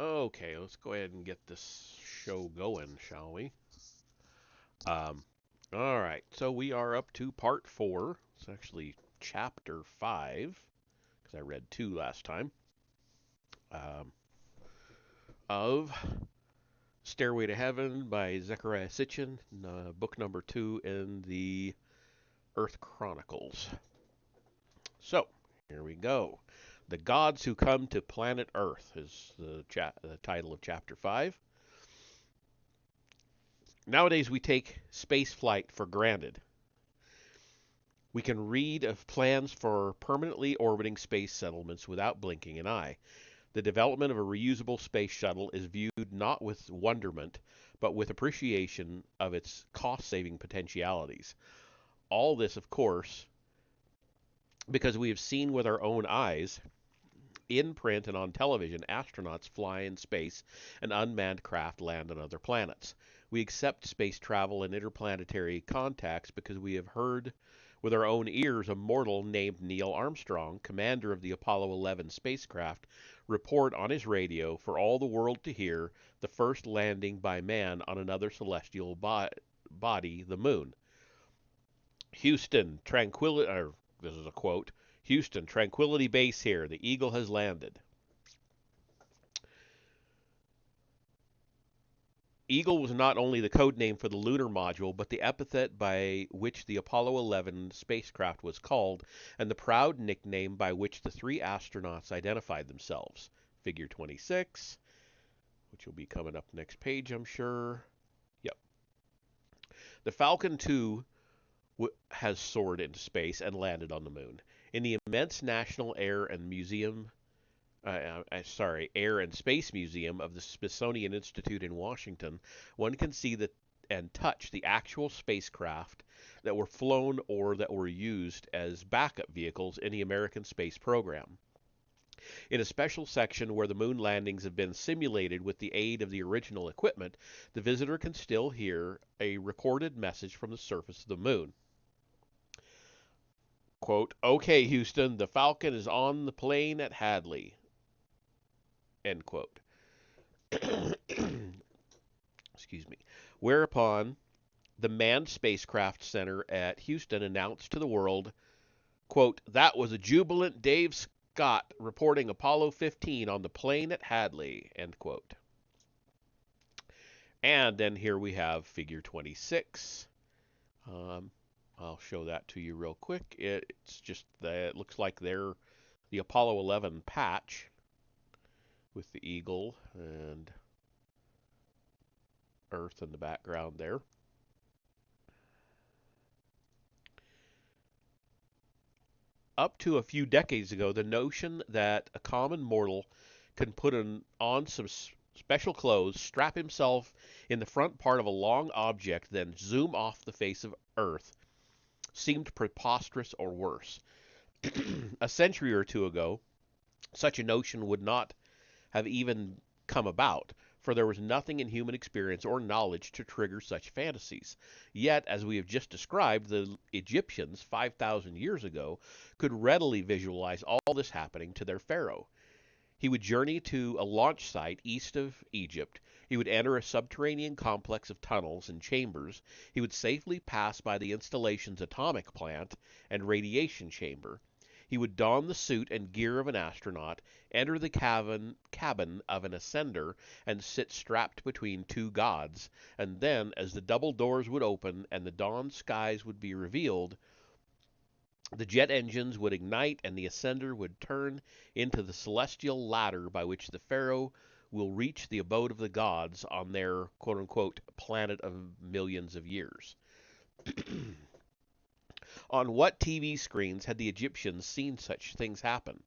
Okay, let's go ahead and get this show going, shall we? Um, all right, so we are up to part four. It's actually chapter five, because I read two last time, um, of Stairway to Heaven by Zecharia Sichin, book number two in the Earth Chronicles. So, here we go. The Gods Who Come to Planet Earth is the title of chapter five. Nowadays, we take space flight for granted. We can read of plans for permanently orbiting space settlements without blinking an eye. The development of a reusable space shuttle is viewed not with wonderment, but with appreciation of its cost saving potentialities. All this, of course, because we have seen with our own eyes, in print and on television, astronauts fly in space and unmanned craft land on other planets. We accept space travel and interplanetary contacts because we have heard with our own ears a mortal named Neil Armstrong, commander of the Apollo 11 spacecraft, report on his radio for all the world to hear the first landing by man on another celestial body, the moon. Houston, tranquility, this is a quote, Houston, tranquility base here. The Eagle has landed. Eagle was not only the code name for the lunar module, but the epithet by which the Apollo 11 spacecraft was called, and the proud nickname by which the three astronauts identified themselves. Figure 26, which will be coming up next page, I'm sure. Yep. The Falcon 2 has soared into space and landed on the moon. In the immense National Air and Space Museum of the Smithsonian Institute in Washington, one can see and touch the actual spacecraft that were flown or that were used as backup vehicles in the American space program. In a special section where the moon landings have been simulated with the aid of the original equipment, the visitor can still hear a recorded message from the surface of the moon. Quote, "Okay, Houston, the Falcon is on the plane at Hadley." End quote. Excuse me. Whereupon the Manned Spacecraft Center at Houston announced to the world, quote, "That was a jubilant Dave Scott reporting Apollo 15 on the plane at Hadley." End quote. And then here we have figure 26. Um, I'll show that to you real quick. It's just that it looks like they're the Apollo 11 patch with the eagle and Earth in the background there. Up to a few decades ago, the notion that a common mortal can on some special clothes, strap himself in the front part of a long object, then zoom off the face of Earth seemed preposterous or worse. A century or two ago, such a notion would not have even come about, for there was nothing in human experience or knowledge to trigger such fantasies. Yet, as we have just described, the Egyptians 5,000 years ago could readily visualize all this happening to their pharaoh. He would journey to a launch site east of Egypt. He would enter a subterranean complex of tunnels and chambers. He would safely pass by the installation's atomic plant and radiation chamber. He would don the suit and gear of an astronaut, enter the cabin of an ascender, and sit strapped between two gods. And then, as the double doors would open and the dawn skies would be revealed, the jet engines would ignite and the ascender would turn into the celestial ladder by which the pharaoh will reach the abode of the gods on their quote unquote planet of millions of years. On what TV screens had the Egyptians seen such things happen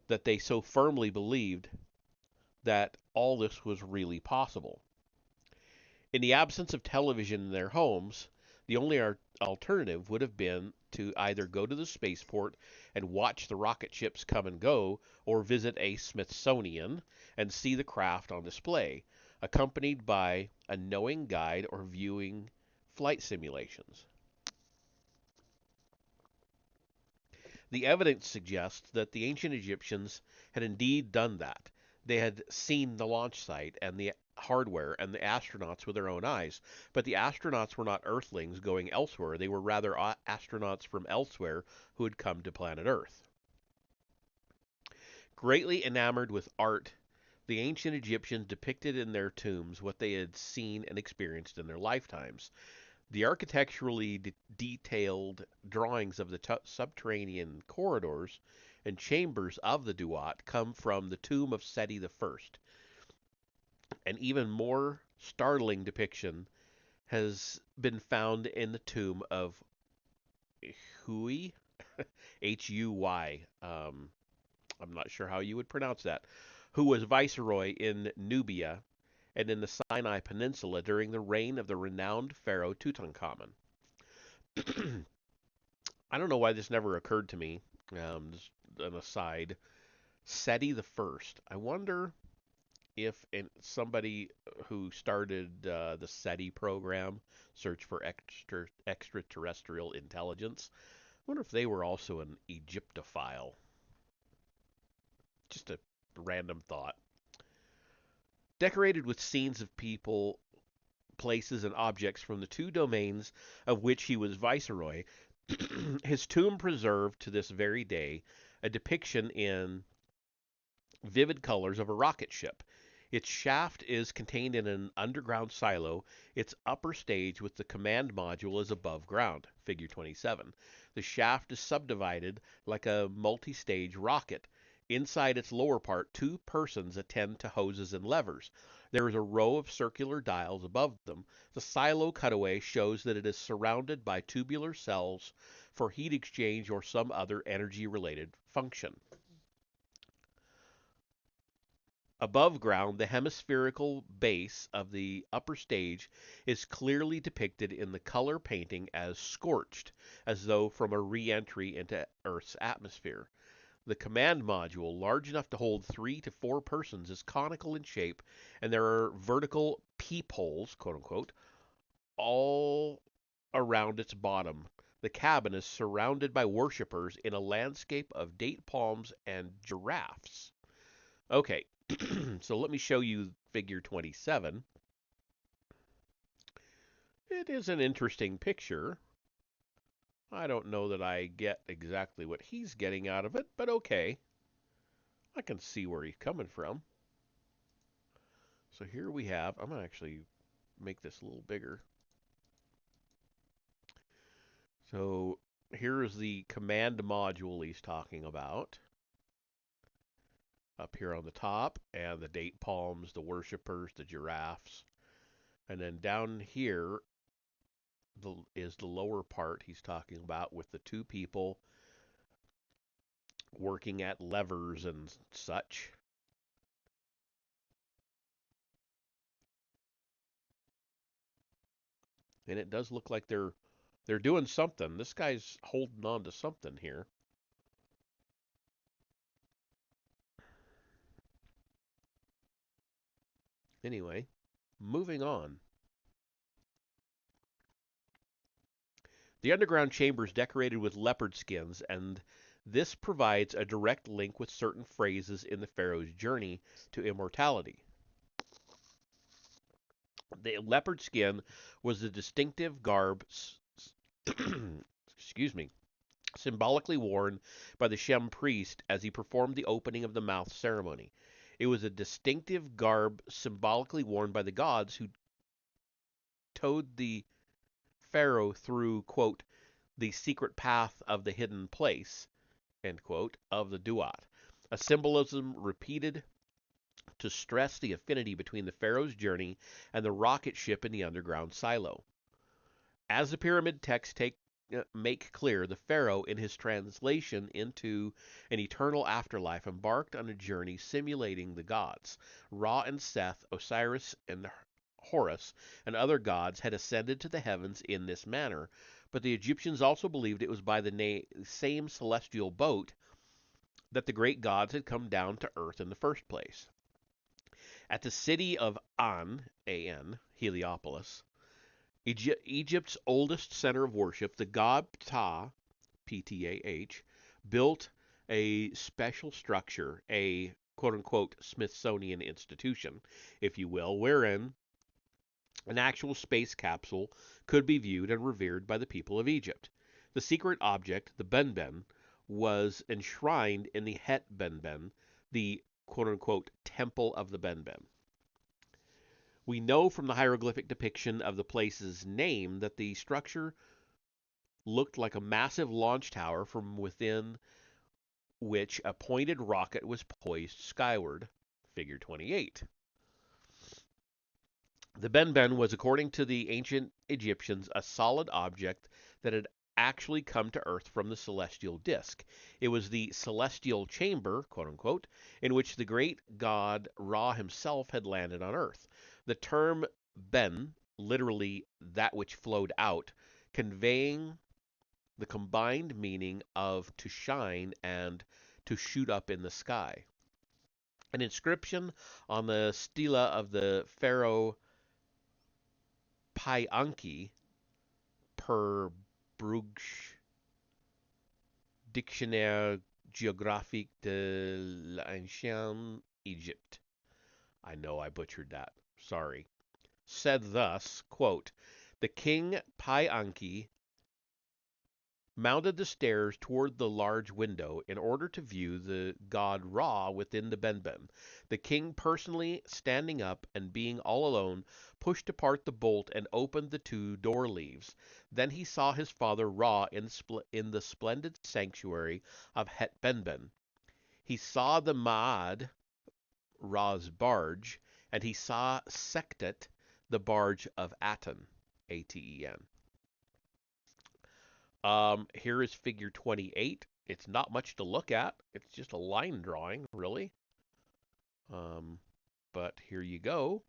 that they so firmly believed that all this was really possible? In the absence of television in their homes, the only alternative would have been to either go to the spaceport and watch the rocket ships come and go, or visit a Smithsonian and see the craft on display, accompanied by a knowing guide or viewing flight simulations. The evidence suggests that the ancient Egyptians had indeed done that. They had seen the launch site and the hardware and the astronauts with their own eyes. But the astronauts were not Earthlings going elsewhere. They were rather astronauts from elsewhere who had come to planet Earth. Greatly enamored with art, the ancient Egyptians depicted in their tombs what they had seen and experienced in their lifetimes. The architecturally detailed drawings of the subterranean corridors and chambers of the Duat come from the tomb of Seti I. An even more startling depiction has been found in the tomb of Hui, Huy. I'm not sure how you would pronounce that, who was viceroy in Nubia and in the Sinai Peninsula during the reign of the renowned pharaoh Tutankhamun. I don't know why this never occurred to me. Just an aside. Seti the First. I wonder if somebody who started the SETI program, Search for Extraterrestrial Intelligence, I wonder if they were also an Egyptophile. Just a random thought. Decorated with scenes of people, places, and objects from the two domains of which he was viceroy, his tomb preserved to this very day a depiction in vivid colors of a rocket ship. Its shaft is contained in an underground silo. Its upper stage with the command module is above ground, figure 27. The shaft is subdivided like a multi-stage rocket. Inside its lower part, two persons attend to hoses and levers. There is a row of circular dials above them. The silo cutaway shows that it is surrounded by tubular cells for heat exchange or some other energy-related function. Above ground, the hemispherical base of the upper stage is clearly depicted in the color painting as scorched, as though from a re-entry into Earth's atmosphere. The command module, large enough to hold 3 to 4 persons, is conical in shape, and there are vertical peepholes, quote unquote, all around its bottom. The cabin is surrounded by worshippers in a landscape of date palms and giraffes. Okay, so let me show you figure 27. It is an interesting picture. I don't know that I get exactly what he's getting out of it, but okay. I can see where he's coming from. So here we have, I'm going to actually make this a little bigger. So here is the command module he's talking about. Up here on the top, and the date palms, the worshippers, the giraffes. And then down here is the lower part he's talking about with the two people working at levers and such. And it does look like they're doing something. This guy's holding on to something here. Anyway, moving on. The underground chamber is decorated with leopard skins, and this provides a direct link with certain phrases in the pharaoh's journey to immortality. The leopard skin was the distinctive garb, excuse me, symbolically worn by the Shem priest as he performed the opening of the mouth ceremony. It was a distinctive garb symbolically worn by the gods who towed the pharaoh through, quote, the secret path of the hidden place, end quote, of the Duat, a symbolism repeated to stress the affinity between the pharaoh's journey and the rocket ship in the underground silo. As the pyramid texts make clear, the pharaoh, in his translation into an eternal afterlife, embarked on a journey simulating the gods. Ra and Seth, Osiris and Horus, and other gods had ascended to the heavens in this manner, but the Egyptians also believed it was by the same celestial boat that the great gods had come down to earth in the first place. At the city of An, A-N, Heliopolis, Egypt's oldest center of worship, the god Ptah, Ptah, built a special structure, a quote-unquote Smithsonian institution, if you will, wherein an actual space capsule could be viewed and revered by the people of Egypt. The secret object, the Benben, was enshrined in the Het Benben, the quote-unquote Temple of the Benben. We know from the hieroglyphic depiction of the place's name that the structure looked like a massive launch tower from within which a pointed rocket was poised skyward, figure 28. The Benben was, according to the ancient Egyptians, a solid object that had actually come to Earth from the celestial disk. It was the celestial chamber, quote unquote, in which the great god Ra himself had landed on Earth. The term Ben, literally that which flowed out, conveying the combined meaning of to shine and to shoot up in the sky. An inscription on the stela of the pharaoh Pi-Anki per Brugsch Dictionnaire géographique de l'Ancien Egypte. I know I butchered that. Sorry. Said thus, quote, the king Pi-Anki mounted the stairs toward the large window in order to view the god Ra within the Benben. The king personally, standing up and being all alone, pushed apart the bolt and opened the two door leaves. Then he saw his father Ra in the splendid sanctuary of Het Benben. He saw the Ma'ad, Ra's barge, and he saw Sektet, the barge of Aten, Aten. Here is figure 28. It's not much to look at. It's just a line drawing, really. But here you go.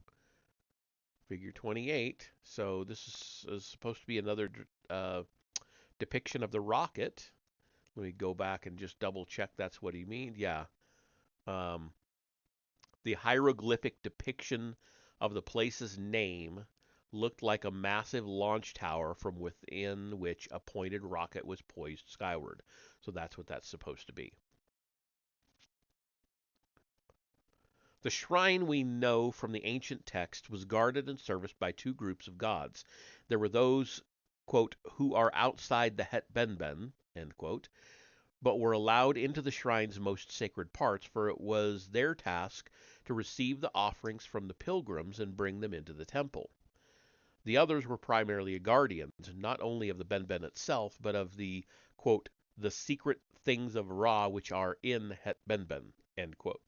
Figure 28. So this is supposed to be another depiction of the rocket. Let me go back and just double check that's what he means. Yeah. The hieroglyphic depiction of the place's name looked like a massive launch tower from within which a pointed rocket was poised skyward. So that's what that's supposed to be. The shrine, we know from the ancient text, was guarded and serviced by two groups of gods. There were those, quote, who are outside the Het Benben, end quote, but were allowed into the shrine's most sacred parts, for it was their task to receive the offerings from the pilgrims and bring them into the temple. The others were primarily guardians, not only of the Benben itself, but of the, quote, the secret things of Ra which are in Het Benben, end quote.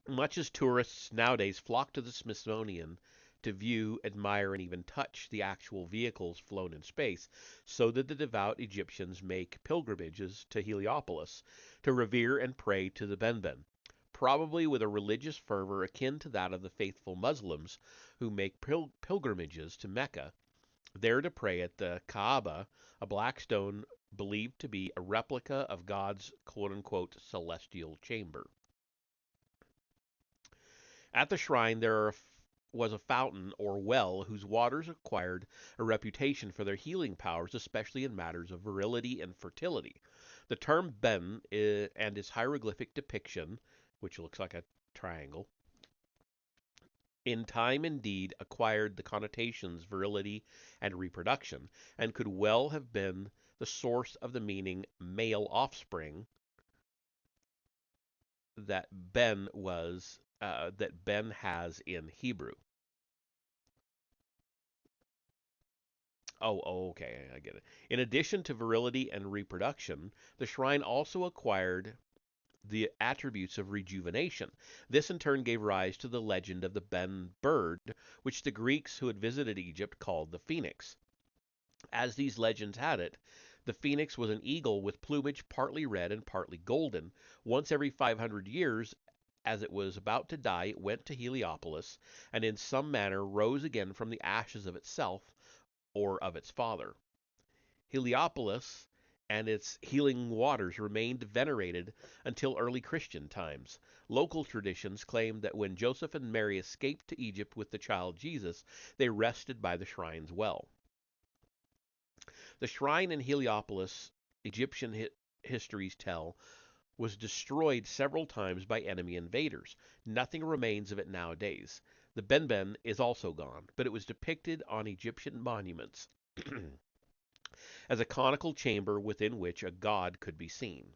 Much as tourists nowadays flock to the Smithsonian to view, admire, and even touch the actual vehicles flown in space, so did the devout Egyptians make pilgrimages to Heliopolis to revere and pray to the Benben, probably with a religious fervor akin to that of the faithful Muslims who make pilgrimages to Mecca, there to pray at the Kaaba, a black stone believed to be a replica of God's quote-unquote celestial chamber. At the shrine there was a fountain or well whose waters acquired a reputation for their healing powers, especially in matters of virility and fertility. The term Ben and its hieroglyphic depiction, which looks like a triangle, in time indeed acquired the connotations virility and reproduction, and could well have been the source of the meaning male offspring that Ben has in Hebrew. Oh, okay, I get it. In addition to virility and reproduction, the shrine also acquired the attributes of rejuvenation. This in turn gave rise to the legend of the Ben bird, which the Greeks who had visited Egypt called the phoenix. As these legends had it, the phoenix was an eagle with plumage partly red and partly golden. Once every 500 years, as it was about to die, it went to Heliopolis, and in some manner rose again from the ashes of itself, or of its father. Heliopolis and its healing waters remained venerated until early Christian times. Local traditions claim that when Joseph and Mary escaped to Egypt with the child Jesus, they rested by the shrine's well. The shrine in Heliopolis, Egyptian histories tell, was destroyed several times by enemy invaders. Nothing remains of it nowadays. The Benben is also gone, but it was depicted on Egyptian monuments as a conical chamber within which a god could be seen.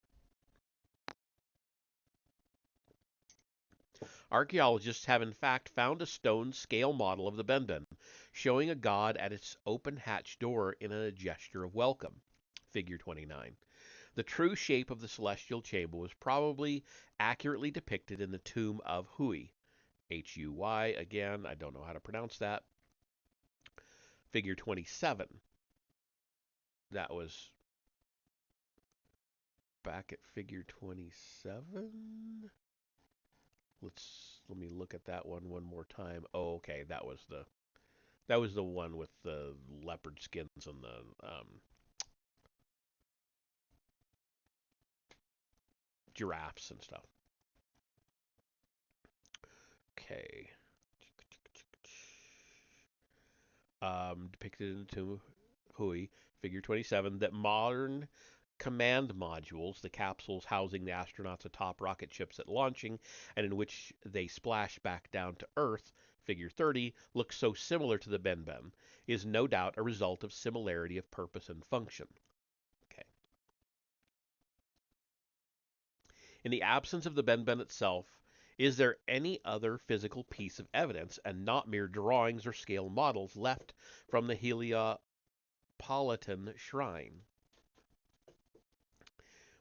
Archaeologists have in fact found a stone scale model of the Benben, showing a god at its open hatch door in a gesture of welcome. Figure 29. The true shape of the celestial chamber was probably accurately depicted in the tomb of Hui. Huy, again, I don't know how to pronounce that. Figure 27. That was back at figure 27. Let me look at that one more time. Oh, okay, that was the one with the leopard skins and the giraffes and stuff. Okay. Depicted in Tomb Hui, figure 27, that modern command modules, the capsules housing the astronauts atop rocket ships at launching, and in which they splash back down to Earth, figure 30, look so similar to the Benben, is no doubt a result of similarity of purpose and function. Okay. In the absence of the Benben itself, is there any other physical piece of evidence, and not mere drawings or scale models, left from the Heliopolitan shrine?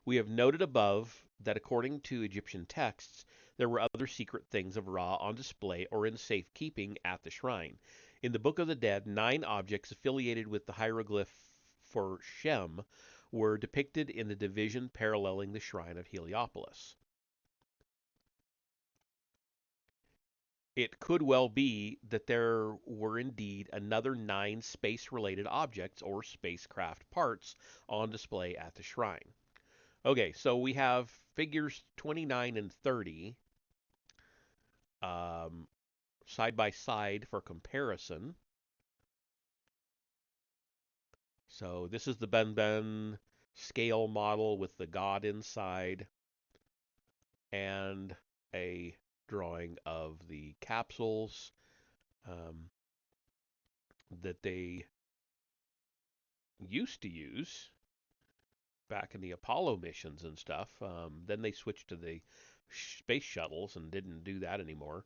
We have noted above that according to Egyptian texts, there were other secret things of Ra on display or in safekeeping at the shrine. In the Book of the Dead, 9 objects affiliated with the hieroglyph for Shem were depicted in the division paralleling the shrine of Heliopolis. It could well be that there were indeed another 9 space-related objects or spacecraft parts on display at the shrine. Okay, so we have figures 29 and 30 side by side for comparison. So this is the Benben scale model with the god inside and a drawing of the capsules that they used to use back in the Apollo missions and stuff. Then they switched to the space shuttles and didn't do that anymore.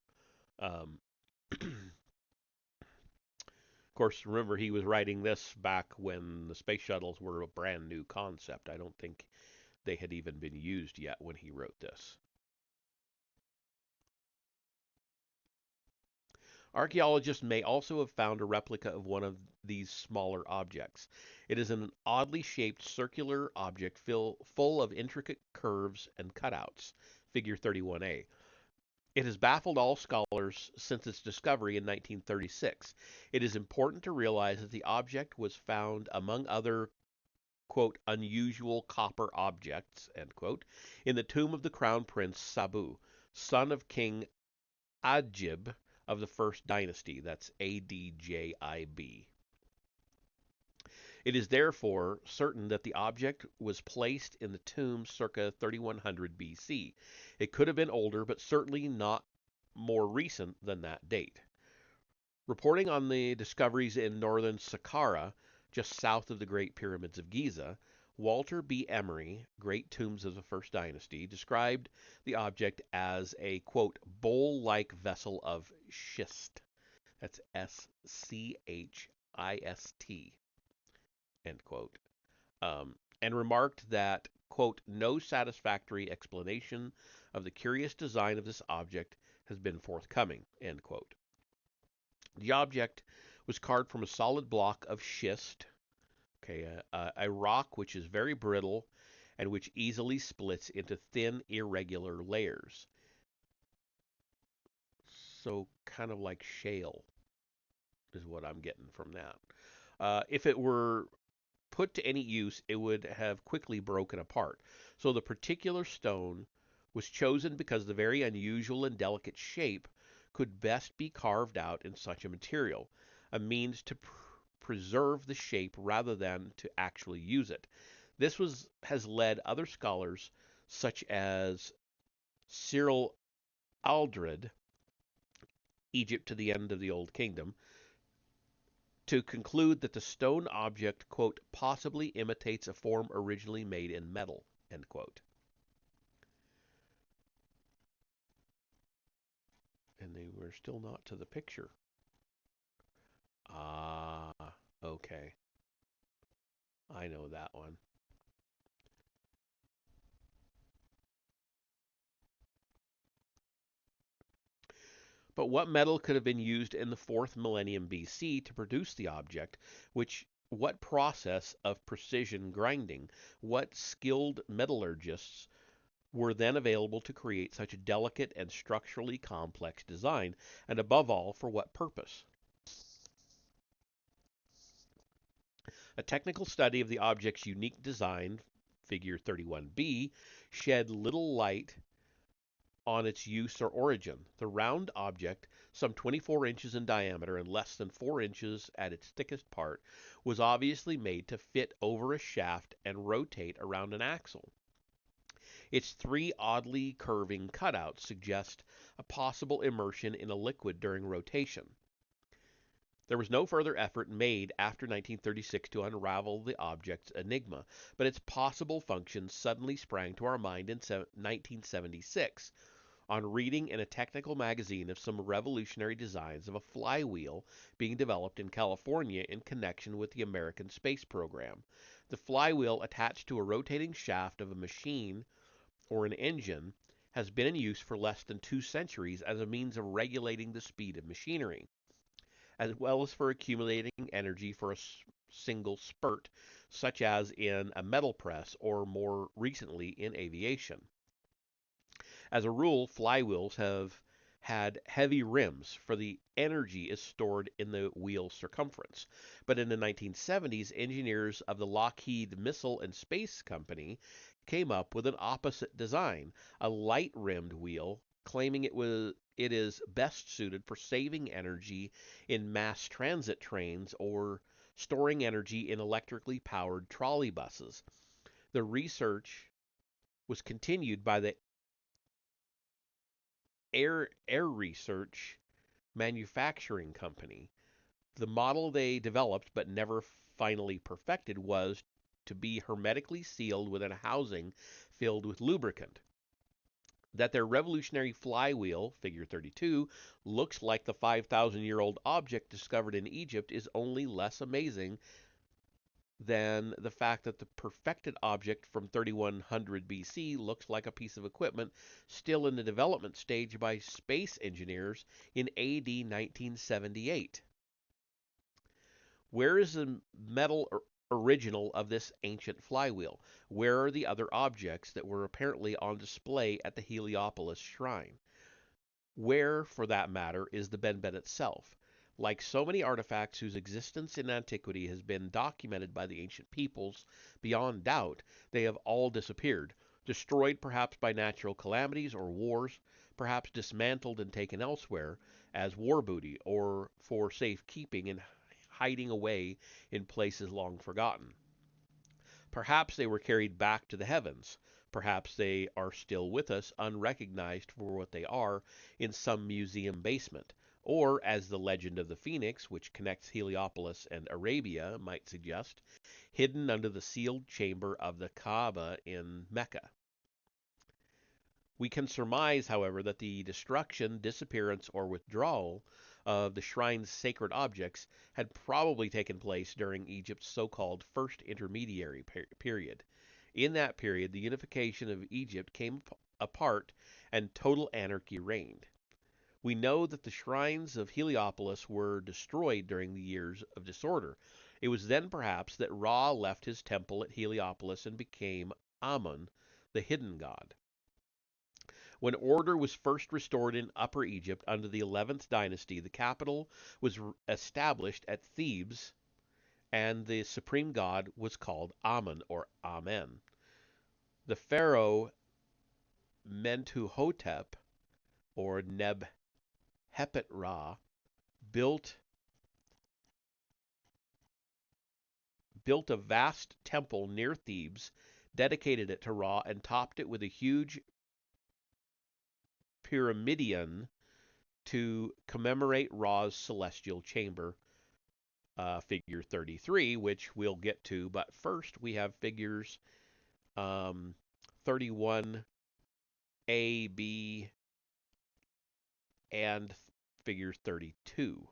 Of course, remember he was writing this back when the space shuttles were a brand new concept. I don't think they had even been used yet when he wrote this. Archaeologists may also have found a replica of one of these smaller objects. It is an oddly shaped circular object full of intricate curves and cutouts. Figure 31A. It has baffled all scholars since its discovery in 1936. It is important to realize that the object was found among other, quote, unusual copper objects, end quote, in the tomb of the Crown Prince Sabu, son of King Adjib of the First Dynasty. That's Adjib. It is therefore certain that the object was placed in the tomb circa 3100 BC. It could have been older, but certainly not more recent than that date. Reporting on the discoveries in northern Saqqara, just south of the Great Pyramids of Giza, Walter B. Emery, Great Tombs of the First Dynasty, described the object as a, quote, bowl-like vessel of schist. That's Schist, end quote. And remarked that, quote, no satisfactory explanation of the curious design of this object has been forthcoming, end quote. The object was carved from a solid block of schist, okay, a rock which is very brittle and which easily splits into thin, irregular layers. So kind of like shale is what I'm getting from that. If it were put to any use, it would have quickly broken apart. So the particular stone was chosen because the very unusual and delicate shape could best be carved out in such a material, a means to preserve the shape rather than to actually use it. Has led other scholars, such as Cyril Aldred, Egypt to the End of the Old Kingdom, to conclude that the stone object, quote, possibly imitates a form originally made in metal, end quote. And they were still not to the picture. Ah, okay. I know that one. But what metal could have been used in the 4th millennium BC to produce the object? What process of precision grinding? What skilled metallurgists were then available to create such a delicate and structurally complex design? And above all, for what purpose? A technical study of the object's unique design, figure 31b, shed little light on its use or origin. The round object, some 24 inches in diameter and less than 4 inches at its thickest part, was obviously made to fit over a shaft and rotate around an axle. Its 3 oddly curving cutouts suggest a possible immersion in a liquid during rotation. There was no further effort made after 1936 to unravel the object's enigma, but its possible function suddenly sprang to our mind in 1976 on reading in a technical magazine of some revolutionary designs of a flywheel being developed in California in connection with the American space program. The flywheel, attached to a rotating shaft of a machine or an engine, has been in use for less than 2 centuries as a means of regulating the speed of machinery, as well as for accumulating energy for a single spurt, such as in a metal press or more recently in aviation. As a rule, flywheels have had heavy rims, for the energy is stored in the wheel circumference. But in the 1970s, engineers of the Lockheed Missile and Space Company came up with an opposite design, a light-rimmed wheel, claiming it is best suited for saving energy in mass transit trains or storing energy in electrically powered trolley buses. The research was continued by the Air Research Manufacturing Company. The model they developed but never finally perfected was to be hermetically sealed within a housing filled with lubricant. That their revolutionary flywheel, figure 32, looks like the 5,000-year-old object discovered in Egypt is only less amazing than the fact that the perfected object from 3100 BC looks like a piece of equipment still in the development stage by space engineers in AD 1978. Where is the metal original of this ancient flywheel? Where are the other objects that were apparently on display at the Heliopolis shrine? Where, for that matter, is the Benbet itself? Like so many artifacts whose existence in antiquity has been documented by the ancient peoples, beyond doubt, they have all disappeared, destroyed perhaps by natural calamities or wars, perhaps dismantled and taken elsewhere as war booty or for safe keeping and hiding away in places long forgotten. Perhaps they were carried back to the heavens. Perhaps they are still with us, unrecognized for what they are, in some museum basement. Or, as the legend of the Phoenix, which connects Heliopolis and Arabia, might suggest, hidden under the sealed chamber of the Kaaba in Mecca. We can surmise, however, that the destruction, disappearance, or withdrawal of the shrine's sacred objects had probably taken place during Egypt's so-called First Intermediary period. In that period, the unification of Egypt came apart and total anarchy reigned. We know that the shrines of Heliopolis were destroyed during the years of disorder. It was then perhaps that Ra left his temple at Heliopolis and became Amun, the hidden god. When order was first restored in Upper Egypt under the 11th dynasty, the capital was established at Thebes, and the supreme god was called Amun or Amen. The pharaoh Mentuhotep or Nebhepet Ra built built a vast temple near Thebes, dedicated it to Ra, and topped it with a huge pyramidion to commemorate Ra's celestial chamber, figure 33, which we'll get to. But first, we have figures 31A, B, and figure 32.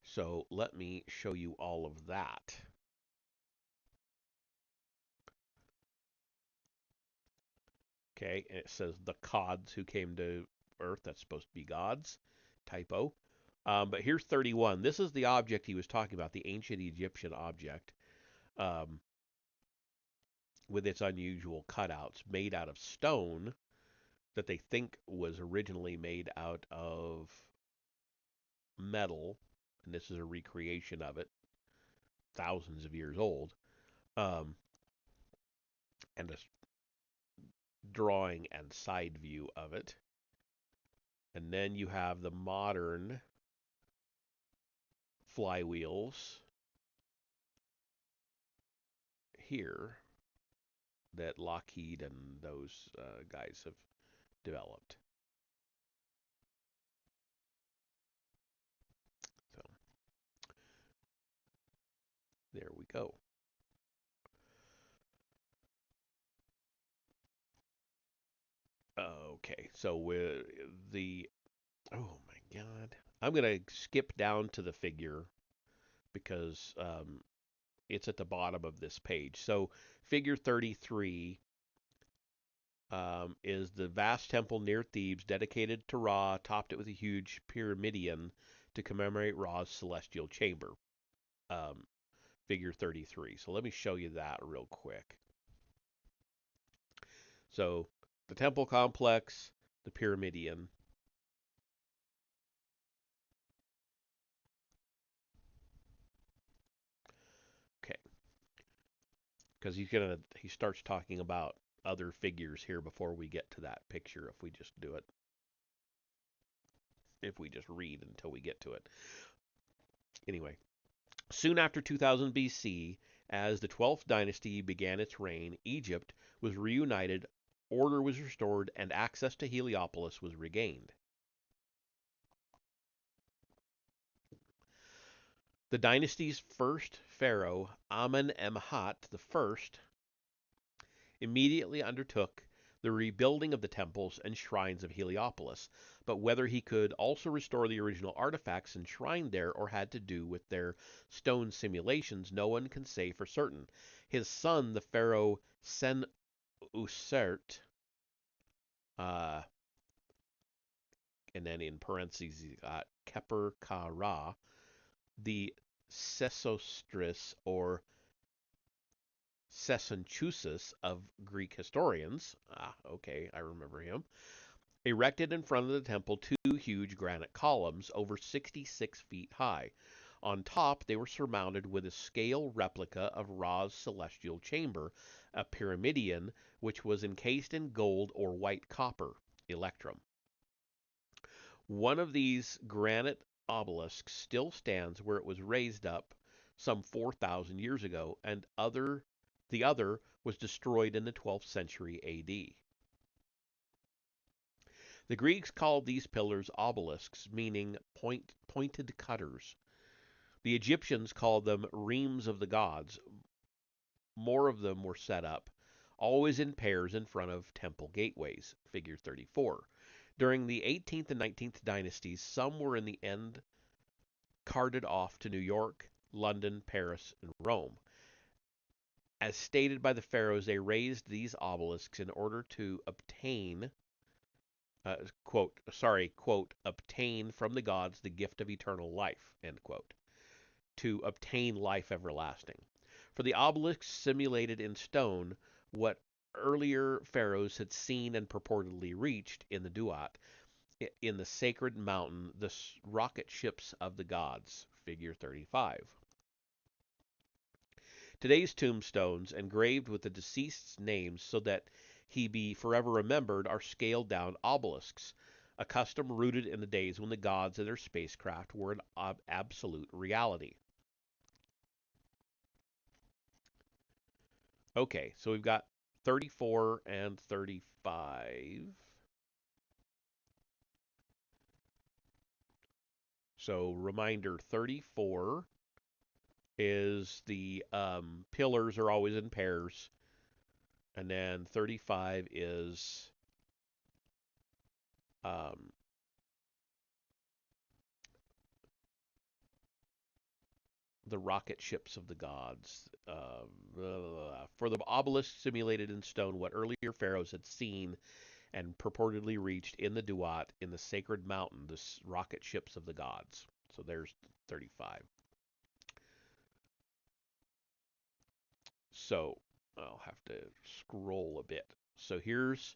So let me show you all of that. Okay, and it says the Cods who came to Earth. That's supposed to be gods. Typo. But here's 31. This is the object he was talking about, the ancient Egyptian object, um, with its unusual cutouts, made out of stone that they think was originally made out of metal. And this is a recreation of it, thousands of years old, um, and a drawing and side view of it. And then you have the modern flywheels here that Lockheed and those guys have developed. So there we go. Okay, so with the oh my God, I'm gonna skip down to the figure because it's at the bottom of this page. So figure 33 is the vast temple near Thebes dedicated to Ra, topped it with a huge pyramidion to commemorate Ra's celestial chamber. Um, figure 33. So let me show you that real quick. So the temple complex, the pyramidion. Okay, because he starts talking about other figures here before we get to that picture. If we just read until we get to it. Anyway, soon after 2000 BC, as the 12th dynasty began its reign, Egypt was reunited, order was restored, and access to Heliopolis was regained. The dynasty's first pharaoh, Amen-Emhat I, immediately undertook the rebuilding of the temples and shrines of Heliopolis, but whether he could also restore the original artifacts enshrined there or had to do with their stone simulations, no one can say for certain. His son, the pharaoh Sen-Usert, uh, and then in parentheses he got Keper-Ka-Ra, the Sesostris or Sesenchusis of Greek historians, okay, I remember him, erected in front of the temple two huge granite columns over 66 feet high. On top, they were surmounted with a scale replica of Ra's celestial chamber, a pyramidion which was encased in gold or white copper, electrum. One of these granite obelisks still stands where it was raised up some 4,000 years ago, and the other was destroyed in the 12th century AD. The Greeks called these pillars obelisks, meaning pointed cutters. The Egyptians called them reams of the gods. More of them were set up, always in pairs in front of temple gateways, figure 34. During the 18th and 19th dynasties, some were in the end carted off to New York, London, Paris, and Rome. As stated by the pharaohs, they raised these obelisks in order to obtain obtain from the gods the gift of eternal life, end quote, to obtain life everlasting. For the obelisks simulated in stone what earlier pharaohs had seen and purportedly reached in the Duat, in the sacred mountain, the rocket ships of the gods, figure 35. Today's tombstones, engraved with the deceased's names so that he be forever remembered, are scaled down obelisks, a custom rooted in the days when the gods and their spacecraft were an absolute reality. Okay, so we've got 34 and 35. So reminder, 34 is the pillars are always in pairs, and then 35 is um, the rocket ships of the gods. For the obelisk simulated in stone what earlier pharaohs had seen and purportedly reached in the Duat in the sacred mountain, the rocket ships of the gods. So there's 35. So I'll have to scroll a bit. So here's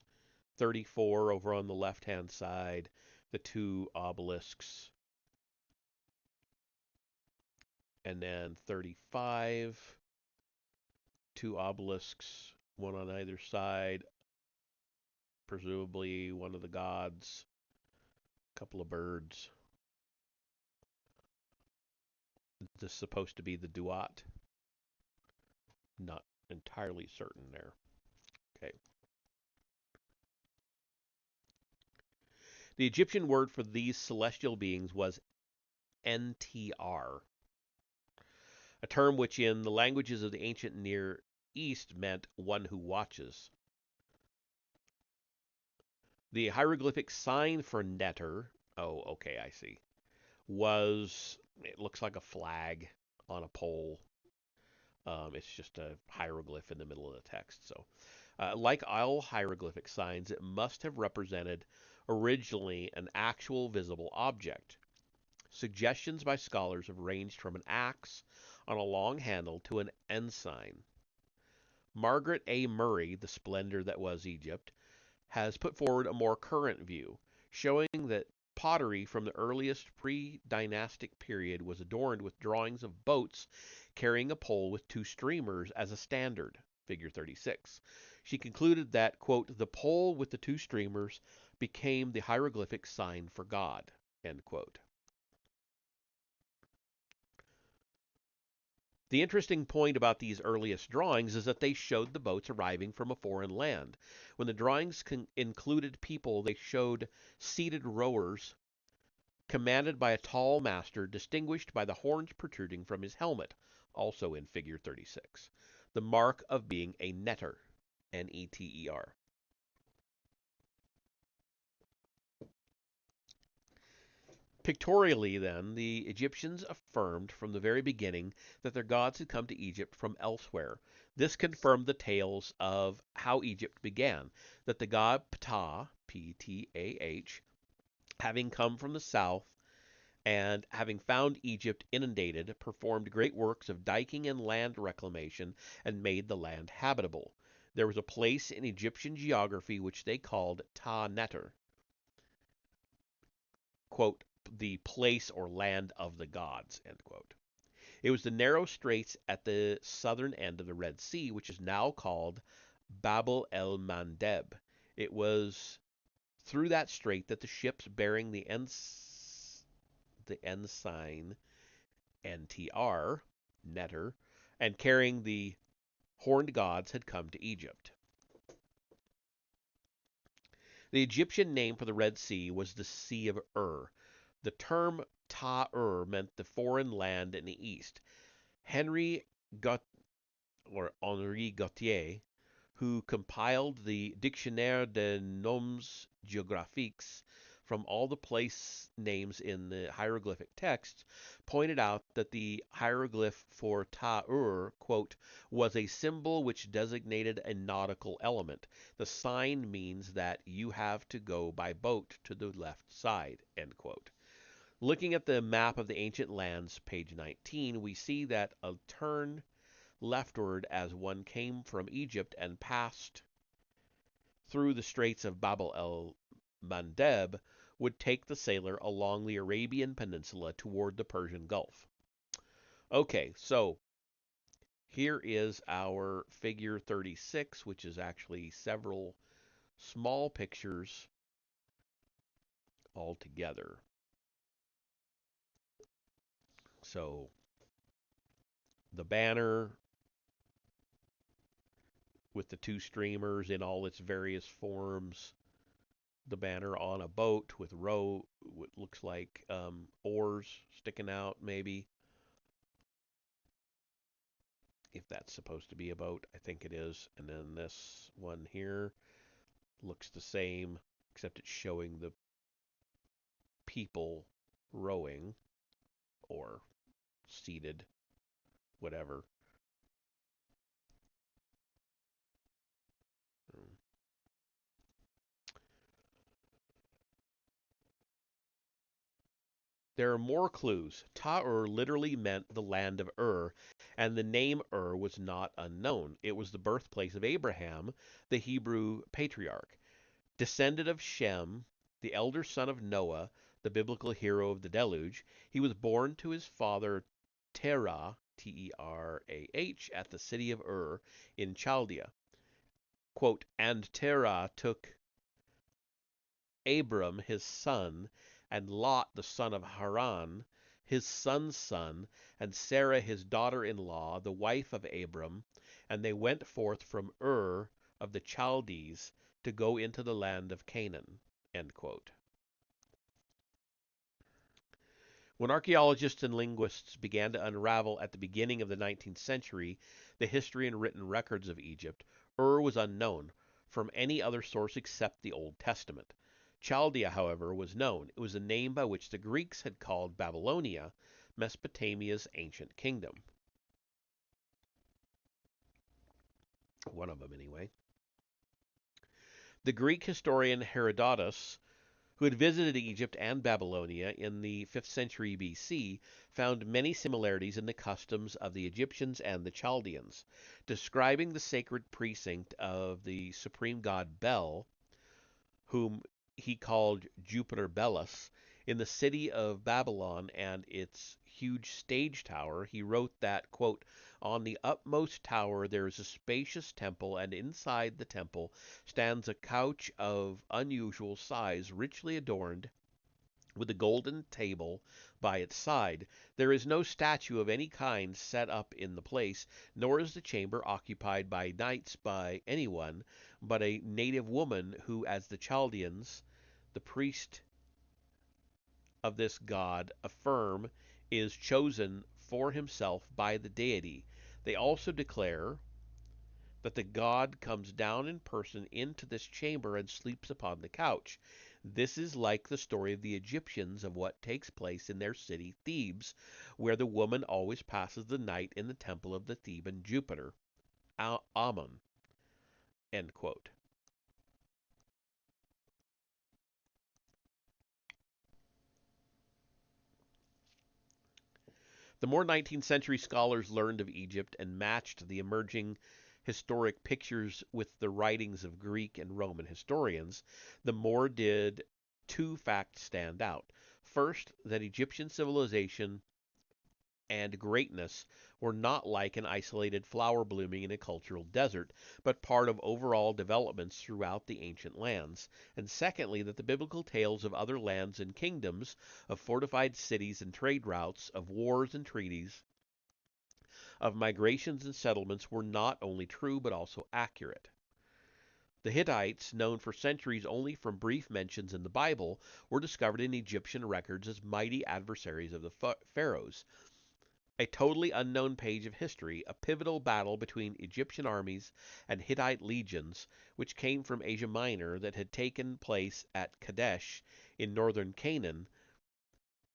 34 over on the left hand side, the two obelisks, and then 35, two obelisks, one on either side, presumably one of the gods, a couple of birds. This is supposed to be the Duat. Not entirely certain there. Okay. The Egyptian word for these celestial beings was NTR, a term which in the languages of the ancient Near East meant one who watches. The hieroglyphic sign for Neter, oh, okay, I see, it looks like a flag on a pole. It's just a hieroglyph in the middle of the text. So, like all hieroglyphic signs, it must have represented originally an actual visible object. Suggestions by scholars have ranged from an axe on a long handle to an ensign. Margaret A. Murray, The Splendor That Was Egypt, has put forward a more current view, showing that pottery from the earliest pre-dynastic period was adorned with drawings of boats carrying a pole with two streamers as a standard, figure 36. She concluded that, quote, the pole with the two streamers became the hieroglyphic sign for God, end quote. The interesting point about these earliest drawings is that they showed the boats arriving from a foreign land. When the drawings included people, they showed seated rowers commanded by a tall master distinguished by the horns protruding from his helmet, also in figure 36, the mark of being a netter, N-E-T-E-R. Pictorially, then, the Egyptians affirmed from the very beginning that their gods had come to Egypt from elsewhere. This confirmed the tales of how Egypt began, that the god Ptah, P-T-A-H, having come from the south and having found Egypt inundated, performed great works of diking and land reclamation and made the land habitable. There was a place in Egyptian geography which they called Ta Neter, quote, the place or land of the gods, end quote. It was the narrow straits at the southern end of the Red Sea, which is now called Babel el Mandeb. It was through that strait that the ships bearing the ensign NTR, Neter, and carrying the horned gods had come to Egypt. The Egyptian name for the Red Sea was the Sea of Ur. The term Ta-Ur meant the foreign land in the east. Henri Gautier, who compiled the Dictionnaire des Noms Géographiques from all the place names in the hieroglyphic texts, pointed out that the hieroglyph for Ta-Ur, quote, was a symbol which designated a nautical element. The sign means that you have to go by boat to the left side, end quote. Looking at the map of the ancient lands, page 19, we see that a turn leftward as one came from Egypt and passed through the straits of Bab el Mandeb would take the sailor along the Arabian Peninsula toward the Persian Gulf. Okay, so here is our figure 36, which is actually several small pictures all together. So the banner, with the two streamers in all its various forms, the banner on a boat with what looks like oars sticking out, maybe, if that's supposed to be a boat. I think it is. And then this one here looks the same, except it's showing the people rowing or seated, whatever. There are more clues. Ta-Ur literally meant the land of Ur, and the name Ur was not unknown. It was the birthplace of Abraham, the Hebrew patriarch. Descendant of Shem, the elder son of Noah, the biblical hero of the deluge, he was born to his father Terah, Terah, at the city of Ur in Chaldea. Quote, and Terah took Abram his son, and Lot the son of Haran, his son's son, and Sarah his daughter-in-law, the wife of Abram, and they went forth from Ur of the Chaldees to go into the land of Canaan. End quote. When archaeologists and linguists began to unravel at the beginning of the 19th century the history and written records of Egypt, Ur was unknown from any other source except the Old Testament. Chaldea, however, was known. It was a name by which the Greeks had called Babylonia, Mesopotamia's ancient kingdom. One of them, anyway. The Greek historian Herodotus, who had visited Egypt and Babylonia in the 5th century BC, found many similarities in the customs of the Egyptians and the Chaldeans. Describing the sacred precinct of the supreme god Bel, whom he called Jupiter Belus, in the city of Babylon and its huge stage tower, he wrote that, quote, on the utmost tower there is a spacious temple, and inside the temple stands a couch of unusual size, richly adorned with a golden table by its side. There is no statue of any kind set up in the place, nor is the chamber occupied by nights by anyone but a native woman who, as the Chaldeans, the priest of this god, affirm, is chosen for himself by the deity. They also declare that the god comes down in person into this chamber and sleeps upon the couch. This is like the story of the Egyptians of what takes place in their city Thebes, where the woman always passes the night in the temple of the Theban Jupiter, Ammon. End quote. The more 19th century scholars learned of Egypt and matched the emerging historic pictures with the writings of Greek and Roman historians, the more did two facts stand out. First, that Egyptian civilization and greatness were not like an isolated flower blooming in a cultural desert, but part of overall developments throughout the ancient lands. And secondly, that the biblical tales of other lands and kingdoms, of fortified cities and trade routes, of wars and treaties, of migrations and settlements were not only true but also accurate. The Hittites, known for centuries only from brief mentions in the Bible, were discovered in Egyptian records as mighty adversaries of the pharaohs. A totally unknown page of history, a pivotal battle between Egyptian armies and Hittite legions, which came from Asia Minor, that had taken place at Kadesh in northern Canaan,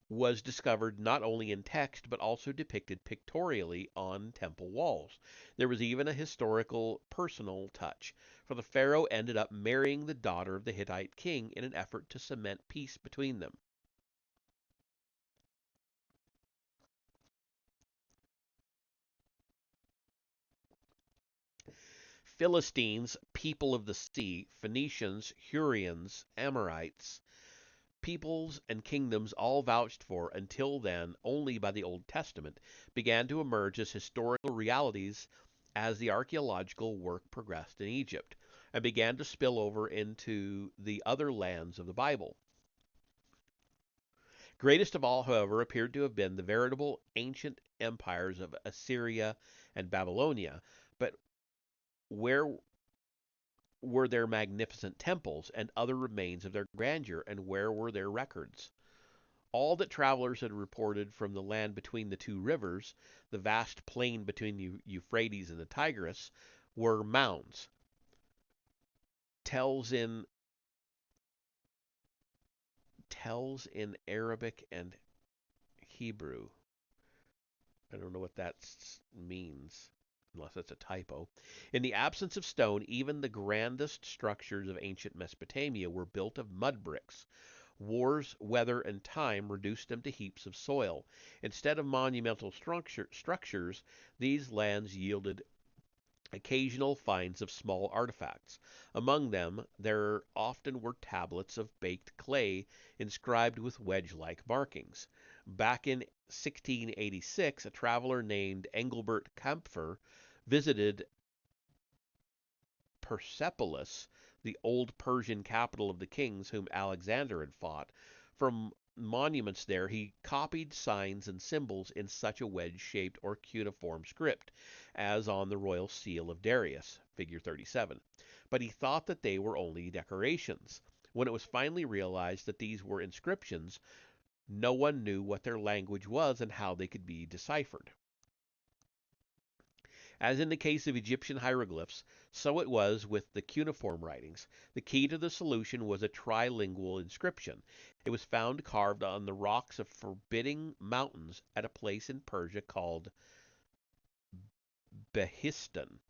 was discovered not only in text but also depicted pictorially on temple walls. There was even a historical personal touch, for the pharaoh ended up marrying the daughter of the Hittite king in an effort to cement peace between them. Philistines, people of the sea, Phoenicians, Hurrians, Amorites, peoples and kingdoms all vouched for until then only by the Old Testament, began to emerge as historical realities as the archaeological work progressed in Egypt, and began to spill over into the other lands of the Bible. Greatest of all, however, appeared to have been the veritable ancient empires of Assyria and Babylonia, but where were their magnificent temples and other remains of their grandeur, and where were their records? All that travelers had reported from the land between the two rivers, the vast plain between the Euphrates and the Tigris, were mounds. Tells in tells in Arabic and Hebrew. I don't know what that means, unless that's a typo. In the absence of stone, even the grandest structures of ancient Mesopotamia were built of mud bricks. Wars, weather, and time reduced them to heaps of soil. Instead of monumental structures, these lands yielded occasional finds of small artifacts. Among them, there often were tablets of baked clay inscribed with wedge-like markings. Back in 1686, a traveler named Engelbert Kampfer visited Persepolis, the old Persian capital of the kings whom Alexander had fought. From monuments there, he copied signs and symbols in such a wedge-shaped or cuneiform script, as on the royal seal of Darius, figure 37. But he thought that they were only decorations. When it was finally realized that these were inscriptions, no one knew what their language was and how they could be deciphered. As in the case of Egyptian hieroglyphs, so it was with the cuneiform writings. The key to the solution was a trilingual inscription. It was found carved on the rocks of forbidding mountains at a place in Persia called Behistun.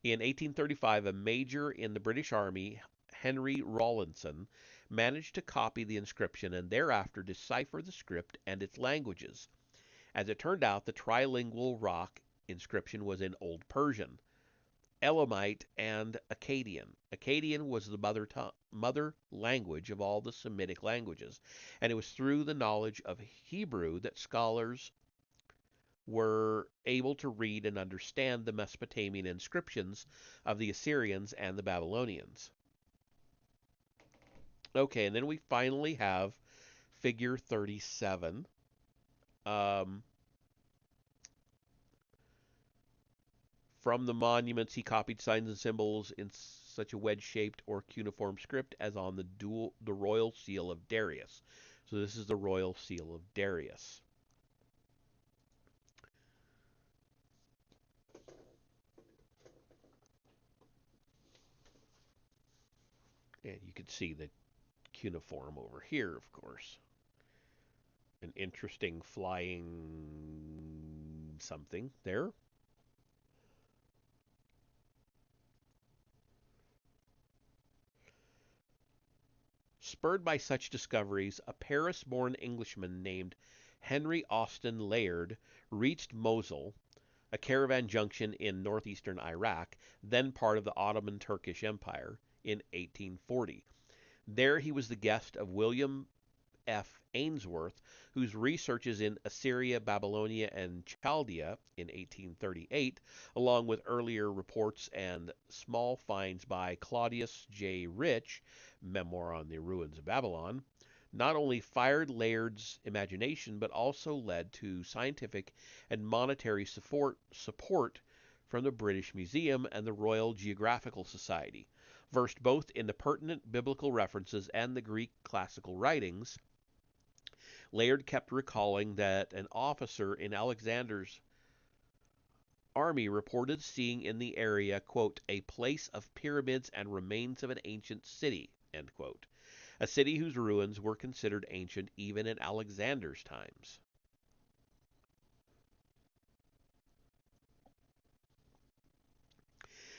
In 1835, a major in the British Army, Henry Rawlinson, managed to copy the inscription and thereafter decipher the script and its languages. As it turned out, the trilingual rock inscription was in Old Persian, Elamite, and Akkadian. Akkadian was the mother language of all the Semitic languages, and it was through the knowledge of Hebrew that scholars were able to read and understand the Mesopotamian inscriptions of the Assyrians and the Babylonians. Okay, and then we finally have figure 37. Um, From the monuments, he copied signs and symbols in such a wedge-shaped or cuneiform script as on the royal seal of Darius. So this is the royal seal of Darius. And you can see the cuneiform over here, of course. An interesting flying something there. Spurred by such discoveries, a Paris-born Englishman named Henry Austin Layard reached Mosul, a caravan junction in northeastern Iraq, then part of the Ottoman Turkish Empire, in 1840. There he was the guest of William F. Ainsworth, whose researches in Assyria, Babylonia, and Chaldea in 1838, along with earlier reports and small finds by Claudius J. Rich, Memoir on the Ruins of Babylon, not only fired Layard's imagination but also led to scientific and monetary support from the British Museum and the Royal Geographical Society. Versed both in the pertinent biblical references and the Greek classical writings, Layard kept recalling that an officer in Alexander's army reported seeing in the area, quote, a place of pyramids and remains of an ancient city, end quote, a city whose ruins were considered ancient even in Alexander's times.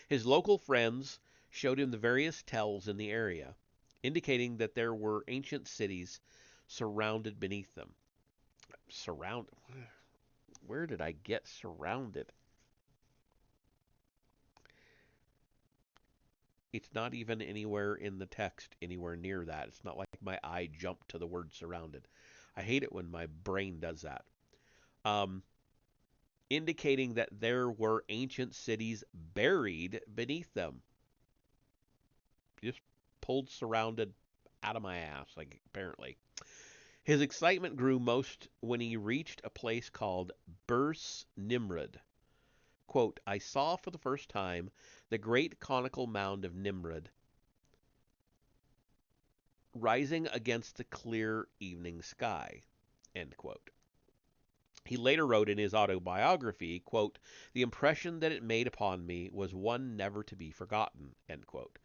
His local friends showed him the various tells in the area, indicating that there were ancient cities surrounded beneath them. Surround. Where did I get surrounded? It's not even anywhere in the text, anywhere near that. It's not like my eye jumped to the word surrounded. I hate it when my brain does that. Um, Indicating that there were ancient cities buried beneath them. Just pulled surrounded out of my ass, like apparently. His excitement grew most when he reached a place called Burs Nimrud, quote, I saw for the first time the great conical mound of Nimrod rising against the clear evening sky, end quote. He later wrote in his autobiography, quote, the impression that it made upon me was one never to be forgotten, end quote.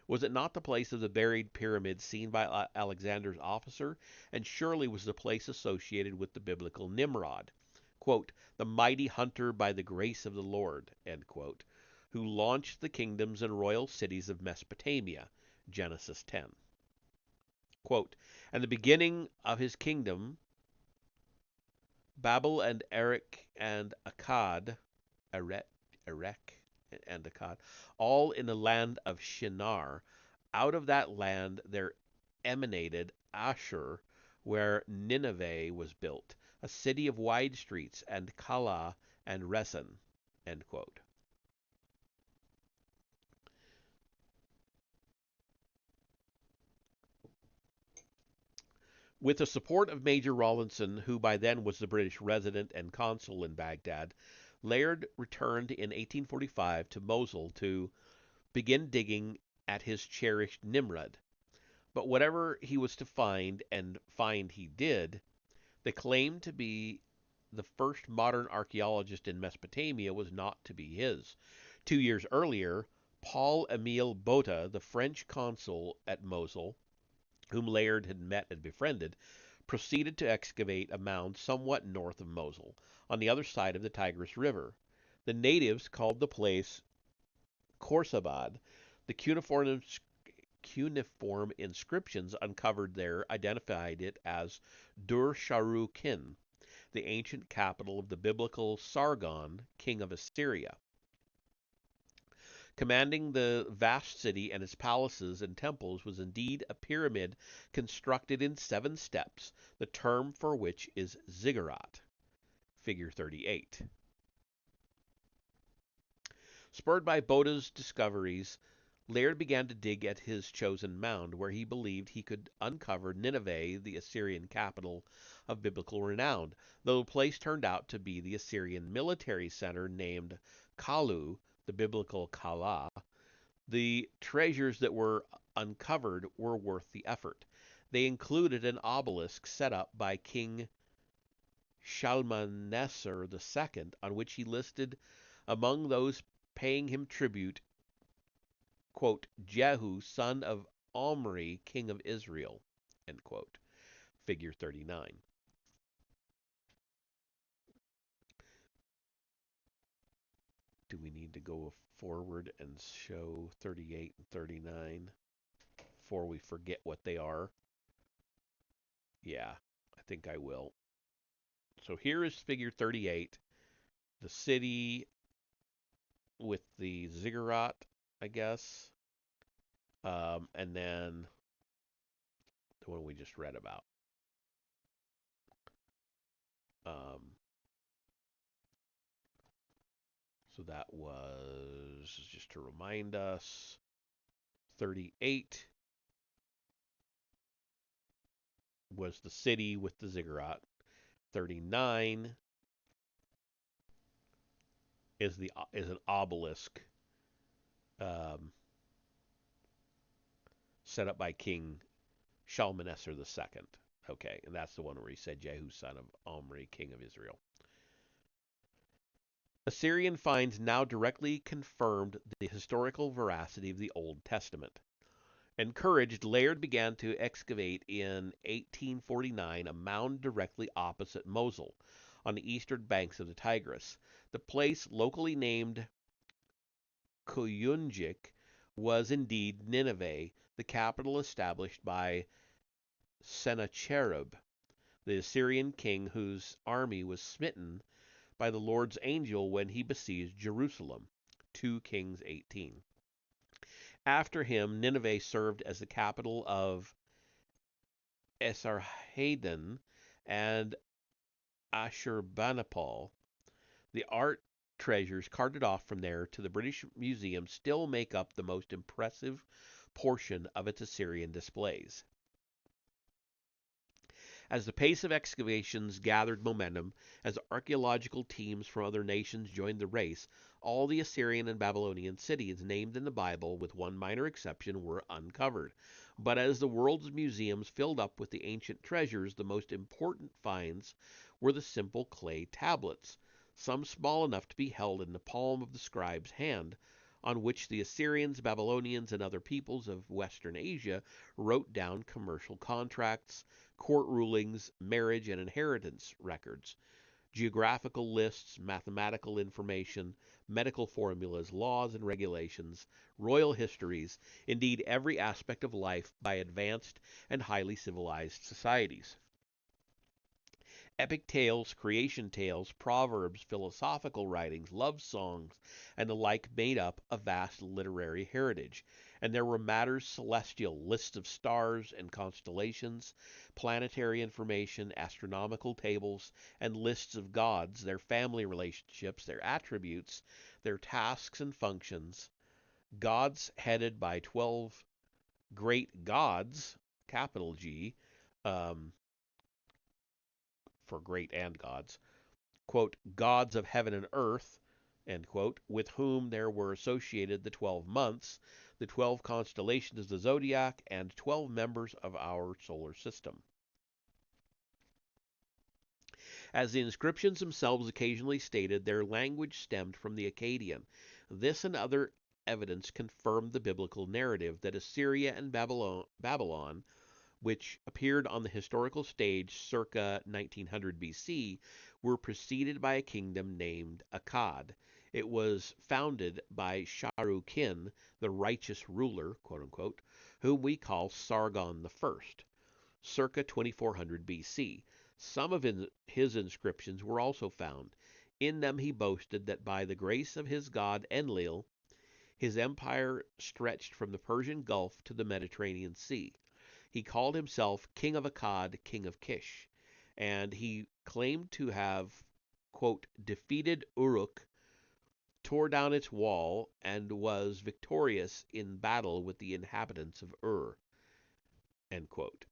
Was it not the place of the buried pyramid seen by Alexander's officer? And surely was the place associated with the biblical Nimrod, quote, the mighty hunter by the grace of the Lord, end quote, who launched the kingdoms and royal cities of Mesopotamia, Genesis 10. Quote, and the beginning of his kingdom, Babel and Erech and Akkad, Erech and Akkad, all in the land of Shinar. Out of that land there emanated Ashur, where Nineveh was built, a city of wide streets, and Calah and Resen. End quote. With the support of Major Rawlinson, who by then was the British resident and consul in Baghdad, Laird returned in 1845 to Mosul to begin digging at his cherished Nimrod. But whatever he was to find, and find he did, the claim to be the first modern archaeologist in Mesopotamia was not to be his. 2 years earlier, Paul-Émile Botta, the French consul at Mosul, whom Laird had met and befriended, proceeded to excavate a mound somewhat north of Mosul, on the other side of the Tigris River. The natives called the place Khorsabad. The cuneiform inscriptions uncovered there identified it as Dur-Sharu-Kin, the ancient capital of the biblical Sargon, king of Assyria. Commanding the vast city and its palaces and temples was indeed a pyramid constructed in 7 steps, the term for which is ziggurat. Figure 38. Spurred by Botta's discoveries, Laird began to dig at his chosen mound, where he believed he could uncover Nineveh, the Assyrian capital of biblical renown, though the place turned out to be the Assyrian military center named Kalu, the biblical Calah. The treasures that were uncovered were worth the effort. They included an obelisk set up by King Shalmaneser II, on which he listed among those paying him tribute, quote, Jehu, son of Omri, king of Israel, end quote. Figure 39. Do we need to go forward and show 38 and 39 before we forget what they are? Yeah, I think I will. So here is figure 38, the city with the ziggurat, I guess, and then the one we just read about. So that was, just to remind us, 38 was the city with the ziggurat. 39 is an obelisk um, set up by King Shalmaneser II. Okay, and that's the one where he said Jehu, son of Omri, king of Israel. Assyrian finds now directly confirmed the historical veracity of the Old Testament. Encouraged, Laird began to excavate in 1849 a mound directly opposite Mosul, on the eastern banks of the Tigris. The place, locally named Kuyunjik, was indeed Nineveh, the capital established by Sennacherib, the Assyrian king whose army was smitten by the Lord's angel when he besieged Jerusalem. 2 Kings 18. After him, Nineveh served as the capital of Esarhaddon and Ashurbanipal. The art treasures carted off from there to the British Museum still make up the most impressive portion of its Assyrian displays. As the pace of excavations gathered momentum, as archaeological teams from other nations joined the race, All the Assyrian and Babylonian cities named in the Bible, with one minor exception, were uncovered. But as the world's museums filled up with the ancient treasures, the most important finds were the simple clay tablets, some small enough to be held in the palm of the scribe's hand, on which the Assyrians, Babylonians, and other peoples of Western Asia wrote down commercial contracts, court rulings, marriage and inheritance records, geographical lists, mathematical information, medical formulas, laws and regulations, royal histories, indeed every aspect of life by advanced and highly civilized societies. Epic tales, creation tales, proverbs, philosophical writings, love songs, and the like made up a vast literary heritage. And there were matters celestial, lists of stars and constellations, planetary information, astronomical tables, and lists of gods, their family relationships, their attributes, their tasks and functions. Gods headed by 12 great gods, capital G, um, for great and gods, quote, gods of heaven and earth, end quote, with whom there were associated the 12 months, the 12 constellations of the zodiac, and 12 members of our solar system. As the inscriptions themselves occasionally stated, their language stemmed from the Akkadian. This and other evidence confirmed the biblical narrative that Assyria and Babylon, which appeared on the historical stage circa 1900 BC, were preceded by a kingdom named Akkad. It was founded by Sharukin, the righteous ruler, quote unquote, whom we call Sargon I, circa 2400 BC. Some of his inscriptions were also found. In them he boasted that by the grace of his god Enlil, his empire stretched from the Persian Gulf to the Mediterranean Sea. He called himself King of Akkad, King of Kish, and he claimed to have, quote, defeated Uruk, tore down its wall, and was victorious in battle with the inhabitants of Ur, end quote.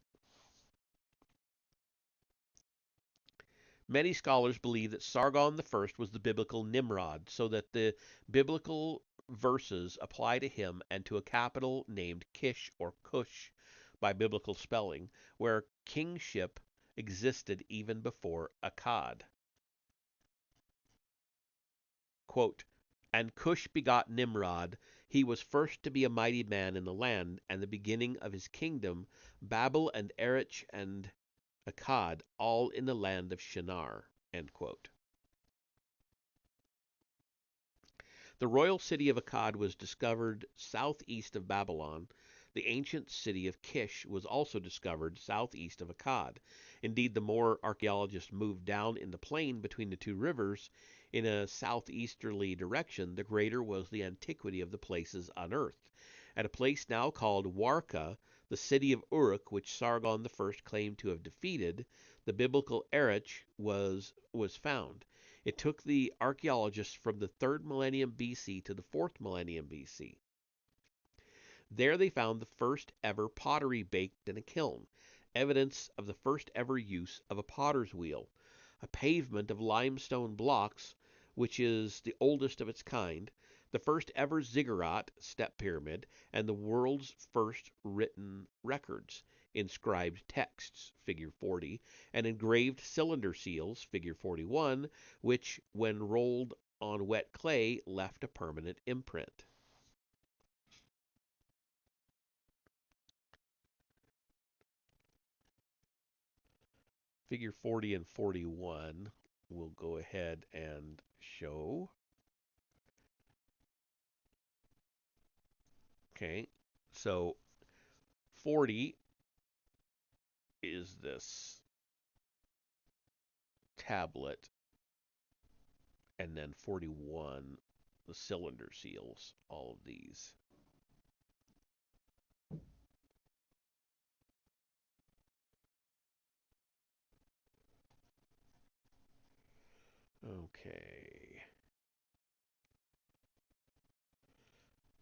Many scholars believe that Sargon I was the biblical Nimrod, so that the biblical verses apply to him and to a capital named Kish or Cush by biblical spelling, where kingship existed even before Akkad. Quote, and Cush begot Nimrod. He was first to be a mighty man in the land, and the beginning of his kingdom, Babel and Erech and Akkad, all in the land of Shinar. End quote. The royal city of Akkad was discovered southeast of Babylon. The ancient city of Kish was also discovered southeast of Akkad. Indeed, the more archaeologists moved down in the plain between the two rivers in a southeasterly direction, the greater was the antiquity of the places unearthed. At a place now called Warka, the city of Uruk, which Sargon I claimed to have defeated, the biblical Erech was found. It took the archaeologists from the 3rd millennium BC to the 4th millennium BC. There they found the first ever pottery baked in a kiln, evidence of the first ever use of a potter's wheel, a pavement of limestone blocks, which is the oldest of its kind, the first ever ziggurat step pyramid, and the world's first written records, inscribed texts, figure 40, and engraved cylinder seals, figure 41, which, when rolled on wet clay, left a permanent imprint. Figure 40 and 41 we'll go ahead and show. Okay, so 40 is this tablet, and then 41, the cylinder seals, all of these. Okay.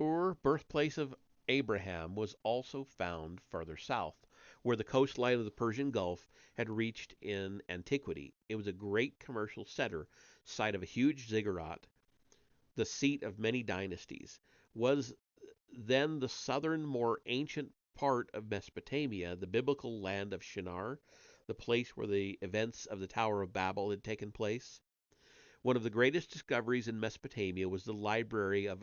Ur, birthplace of Abraham, was also found farther south, where the coastline of the Persian Gulf had reached in antiquity. It was a great commercial center, site of a huge ziggurat. the seat of many dynasties, was then the southern, more ancient part of Mesopotamia, the biblical land of Shinar, the place where the events of the Tower of Babel had taken place. One of the greatest discoveries in Mesopotamia was the library of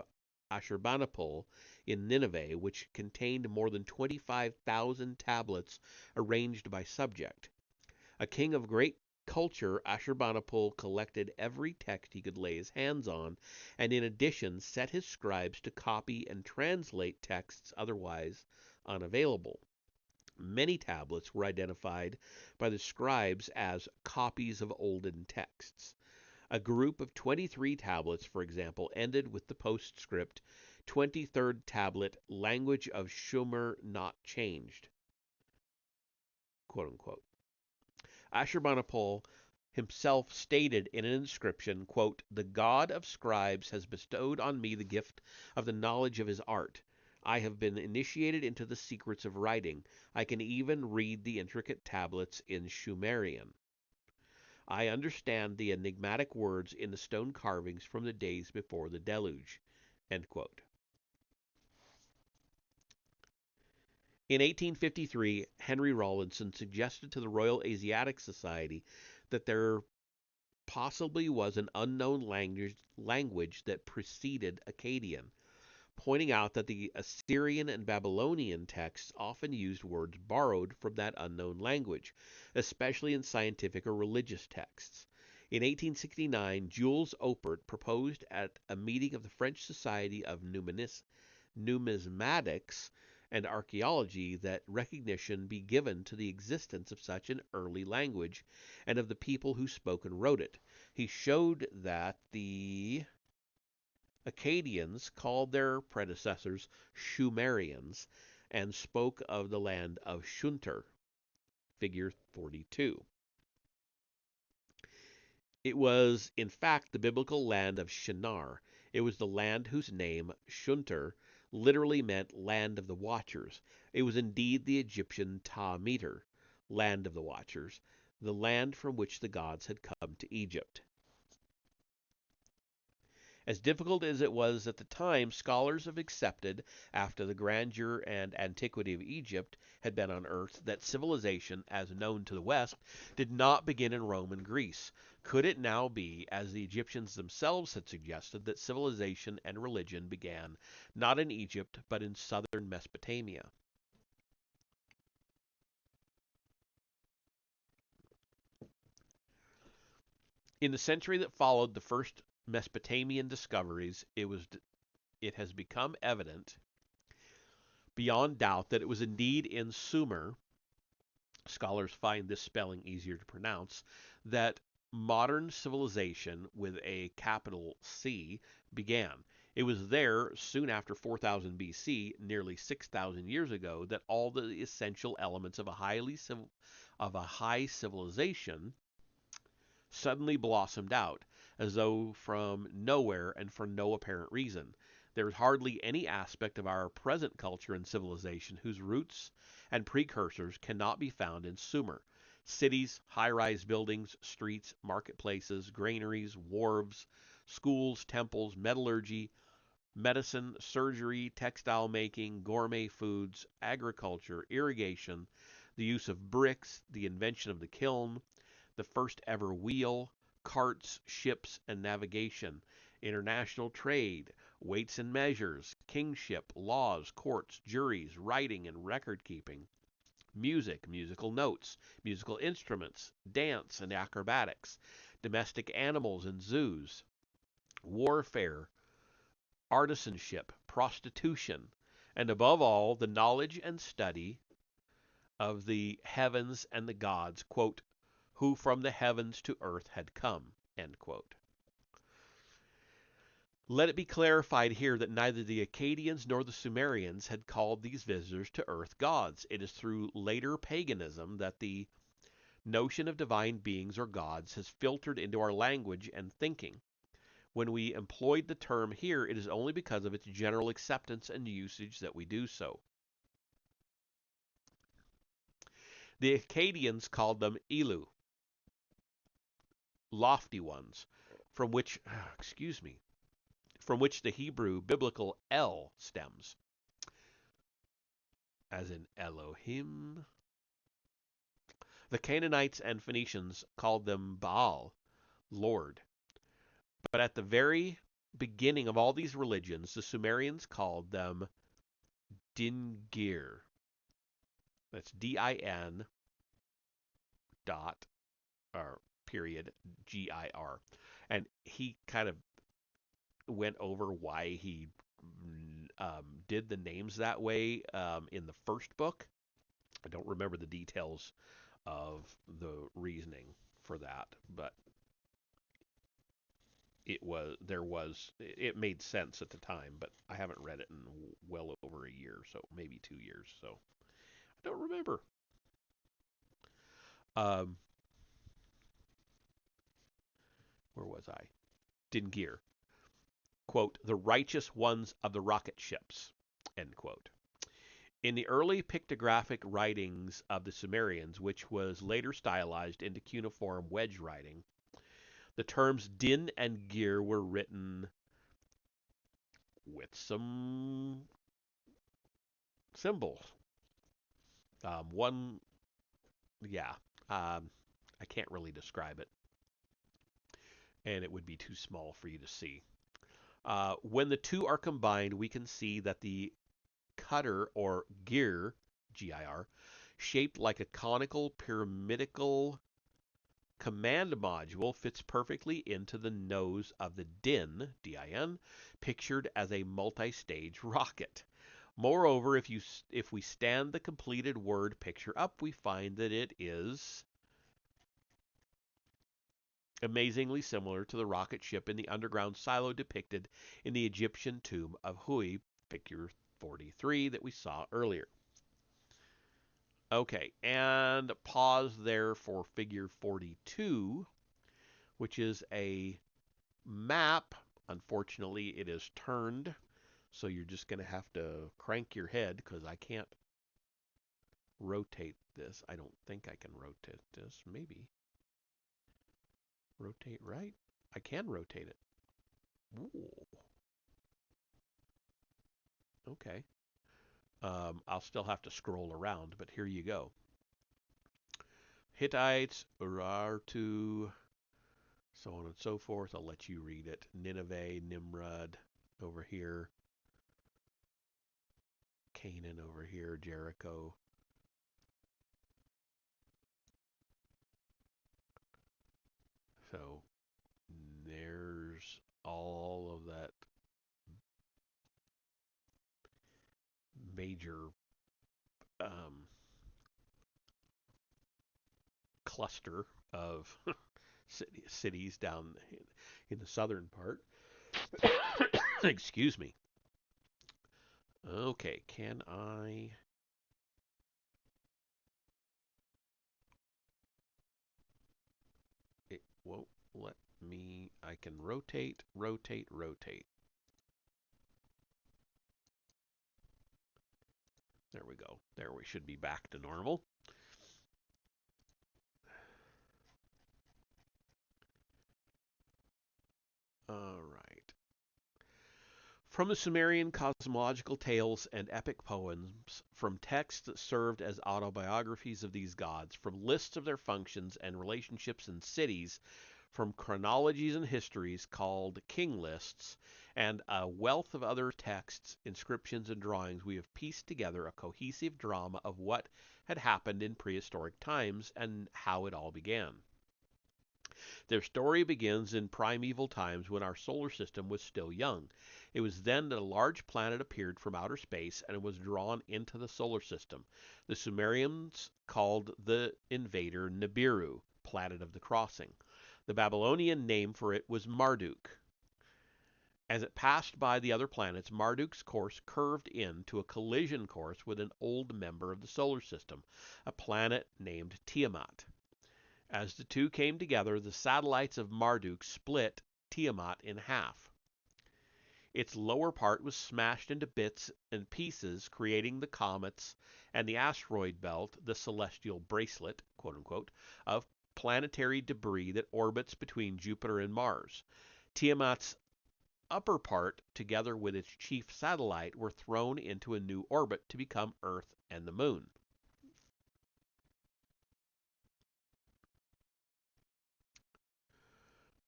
Ashurbanipal in Nineveh, which contained more than 25,000 tablets arranged by subject. A king of great culture, Ashurbanipal collected every text he could lay his hands on, and in addition set his scribes to copy and translate texts otherwise unavailable. Many tablets were identified by the scribes as copies of olden texts. A group of 23 tablets, for example, ended with the postscript 23rd tablet, language of Sumer not changed, quote unquote. Ashurbanipal himself stated in an inscription, quote, "The God of scribes has bestowed on me the gift of the knowledge of his art. I have been initiated into the secrets of writing. I can even read the intricate tablets in Sumerian. I understand the enigmatic words in the stone carvings from the days before the deluge." End quote. In 1853, Henry Rawlinson suggested to the Royal Asiatic Society that there possibly was an unknown language that preceded Akkadian, pointing out that the Assyrian and Babylonian texts often used words borrowed from that unknown language, especially in scientific or religious texts. In 1869, Jules Oppert proposed at a meeting of the French Society of Numismatics and Archaeology that recognition be given to the existence of such an early language and of the people who spoke and wrote it. He showed that the Akkadians called their predecessors Shumerians and spoke of the land of Shunter, figure 42. It was, in fact, the biblical land of Shinar. It was the land whose name, Shunter, literally meant land of the watchers. It was indeed the Egyptian Ta-Meter, land of the watchers, the land from which the gods had come to Egypt. As difficult as it was at the time, scholars have accepted, after the grandeur and antiquity of Egypt had been unearthed, that civilization, as known to the West, did not begin in Rome and Greece. Could it now be, as the Egyptians themselves had suggested, that civilization and religion began not in Egypt, but in southern Mesopotamia? In the century that followed the first Mesopotamian discoveries, it has become evident beyond doubt that it was indeed in Sumer, scholars find this spelling easier to pronounce, that modern civilization with a capital C began. It was there, soon after 4000 BC, nearly 6,000 years ago, that all the essential elements of a high civilization suddenly blossomed out, as though from nowhere and for no apparent reason. There is hardly any aspect of our present culture and civilization whose roots and precursors cannot be found in Sumer. Cities, high-rise buildings, streets, marketplaces, granaries, wharves, schools, temples, metallurgy, medicine, surgery, textile making, gourmet foods, agriculture, irrigation, the use of bricks, the invention of the kiln, the first ever wheel, carts, ships, and navigation, international trade, weights and measures, kingship, laws, courts, juries, writing and record keeping, music, musical notes, musical instruments, dance and acrobatics, domestic animals and zoos, warfare, artisanship, prostitution, and above all, the knowledge and study of the heavens and the gods, quote, who from the heavens to earth had come, end quote. Let it be clarified here that neither the Akkadians nor the Sumerians had called these visitors to earth gods. It is through later paganism that the notion of divine beings or gods has filtered into our language and thinking. When we employed the term here, it is only because of its general acceptance and usage that we do so. The Akkadians called them Ilu, lofty ones, from which, from which the Hebrew biblical El stems, as in Elohim. The Canaanites and Phoenicians called them Baal, Lord. But at the very beginning of all these religions, the Sumerians called them Dingir. That's D-I-N dot or period G-I-R. And he kind of went over why he did the names that way in the first book. I don't remember the details of the reasoning for that, but it made sense at the time, but I haven't read it in well over a year, so maybe 2 years, so I don't remember. Um, where was I? Dingir. Quote, the righteous ones of the rocket ships, end quote. In the early pictographic writings of the Sumerians, which was later stylized into cuneiform wedge writing, the terms din and gir were written with some symbols. One, yeah, I can't really describe it, and it would be too small for you to see. When the two are combined, we can see that the cutter or gir, G-I-R, shaped like a conical pyramidical command module, fits perfectly into the nose of the din, D-I-N, pictured as a multi-stage rocket. Moreover, if we stand the completed word picture up, we find that it is amazingly similar to the rocket ship in the underground silo depicted in the Egyptian tomb of Hui, figure 43 that we saw earlier. Okay, and pause there for figure 42, which is a map. Unfortunately, it is turned, so you're just going to have to crank your head because I can't rotate this. I don't think I can rotate this. Maybe. Rotate right? I can rotate it. Ooh. Okay. I'll still have to scroll around, but here you go. Hittites, Urartu, so on and so forth. I'll let you read it. Nineveh, Nimrod over here. Canaan over here, Jericho. So there's all of that major cluster of cities down in the southern part. Excuse me. Okay, can I... It won't let me... I can rotate, rotate, rotate. There we go. There we should be back to normal. All right. From the Sumerian cosmological tales and epic poems, from texts that served as autobiographies of these gods, from lists of their functions and relationships in cities, from chronologies and histories called king lists, and a wealth of other texts, inscriptions, and drawings, we have pieced together a cohesive drama of what had happened in prehistoric times and how it all began. Their story begins in primeval times when our solar system was still young. It was then that a large planet appeared from outer space and was drawn into the solar system. The Sumerians called the invader Nibiru, planet of the crossing. The Babylonian name for it was Marduk. As it passed by the other planets, Marduk's course curved in to a collision course with an old member of the solar system, a planet named Tiamat. As the two came together, the satellites of Marduk split Tiamat in half. Its lower part was smashed into bits and pieces, creating the comets and the asteroid belt, the celestial bracelet, quote unquote, of planetary debris that orbits between Jupiter and Mars. Tiamat's upper part, together with its chief satellite, were thrown into a new orbit to become Earth and the Moon.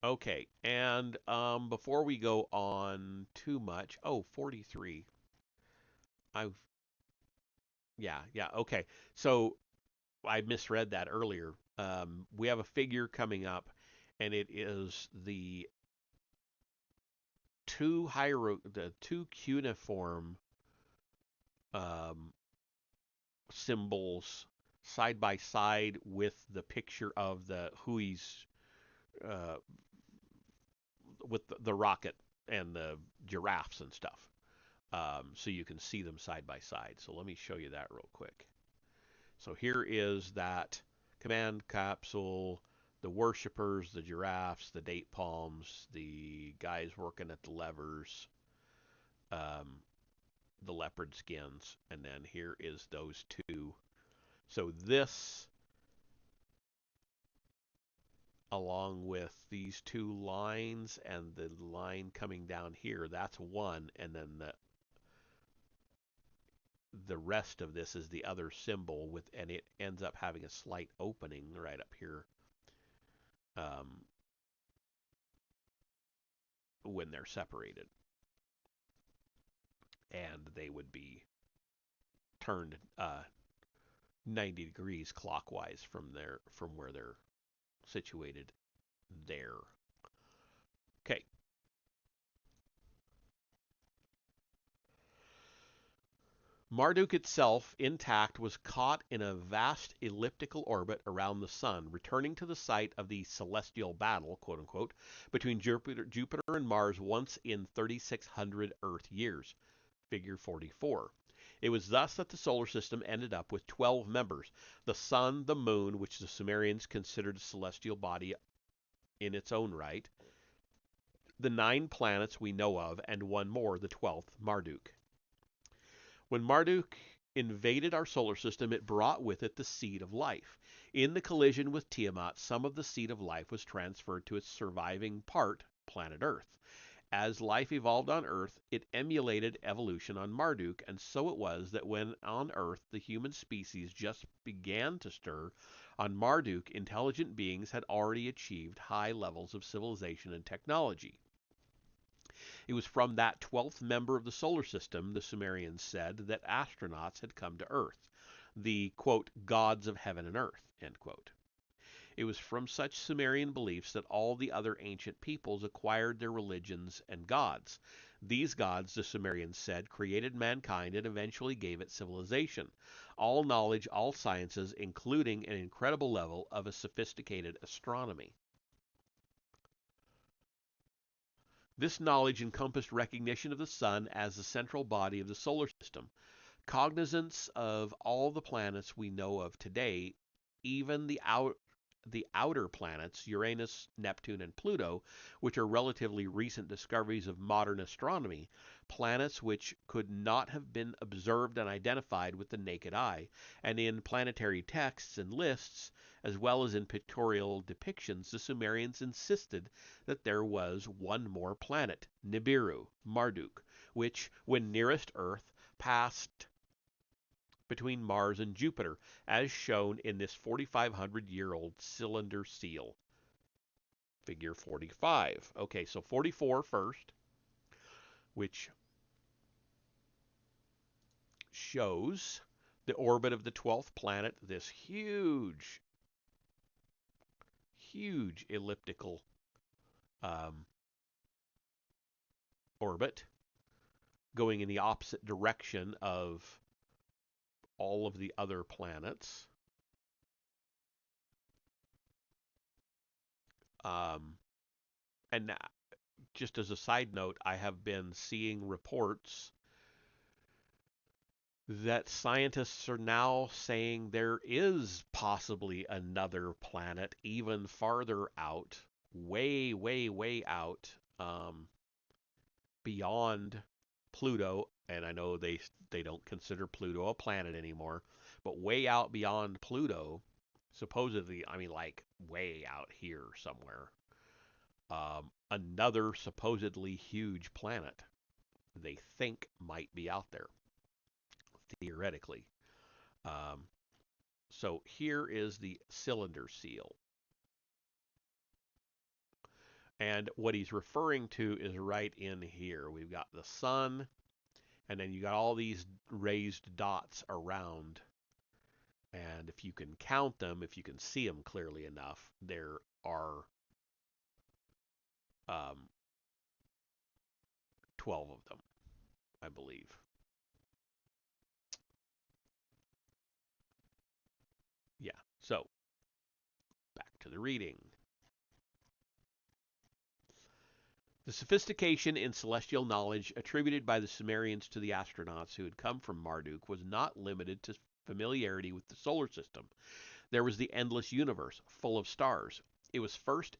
Okay, and before we go on too much, 43. I've okay. So I misread that earlier. We have a figure coming up, and it is the two cuneiform um, symbols side by side with the picture of the Hui's uh, with the rocket and the giraffes and stuff. So you can see them side by side. So let me show you that real quick. So here is that command capsule, the worshippers, the giraffes, the date palms, the guys working at the levers, um, the leopard skins, and then here is those two. So this, along with these two lines and the line coming down here, that's one, and then the rest of this is the other symbol with, and it ends up having a slight opening right up here um, when they're separated, and they would be turned 90 degrees clockwise from where they're situated there. Okay. Marduk itself, intact, was caught in a vast elliptical orbit around the Sun, returning to the site of the celestial battle, quote unquote, between Jupiter and Mars once in 3,600 Earth years. Figure 44. It was thus that the solar system ended up with 12 members: the Sun, the Moon, which the Sumerians considered a celestial body in its own right, the 9 planets we know of, and one more, the 12th, Marduk. When Marduk invaded our solar system, it brought with it the seed of life. In the collision with Tiamat, some of the seed of life was transferred to its surviving part, planet Earth. As life evolved on Earth, it emulated evolution on Marduk, and so it was that when on Earth the human species just began to stir, on Marduk intelligent beings had already achieved high levels of civilization and technology. It was from that 12th member of the solar system, the Sumerians said, that astronauts had come to Earth, the, quote, gods of heaven and earth, end quote. It was from such Sumerian beliefs that all the other ancient peoples acquired their religions and gods. These gods, the Sumerians said, created mankind and eventually gave it civilization, all knowledge, all sciences, including an incredible level of a sophisticated astronomy. This knowledge encompassed recognition of the sun as the central body of the solar system, cognizance of all the planets we know of today, even the outer planets, Uranus, Neptune, and Pluto, which are relatively recent discoveries of modern astronomy, planets which could not have been observed and identified with the naked eye, and in planetary texts and lists, as well as in pictorial depictions, the Sumerians insisted that there was one more planet, Nibiru, Marduk, which, when nearest Earth, passed between Mars and Jupiter, as shown in this 4,500-year-old cylinder seal. Figure 45. Okay, so 44 first, which shows the orbit of the 12th planet, this huge, huge elliptical um, orbit going in the opposite direction of all of the other planets. Um, and just as a side note, I have been seeing reports that scientists are now saying there is possibly another planet even farther out, way, way, way out, beyond Pluto. And I know they don't consider Pluto a planet anymore, but way out beyond Pluto, supposedly, I mean, like way out here somewhere. Another supposedly huge planet they think might be out there, theoretically. Um, so here is the cylinder seal. And what he's referring to is right in here. We've got the sun, and then you got all these raised dots around. And if you can count them, if you can see them clearly enough, there are 12 of them, I believe. Yeah, so back to the reading. The sophistication in celestial knowledge attributed by the Sumerians to the astronauts who had come from Marduk was not limited to familiarity with the solar system. There was the endless universe, full of stars. It was first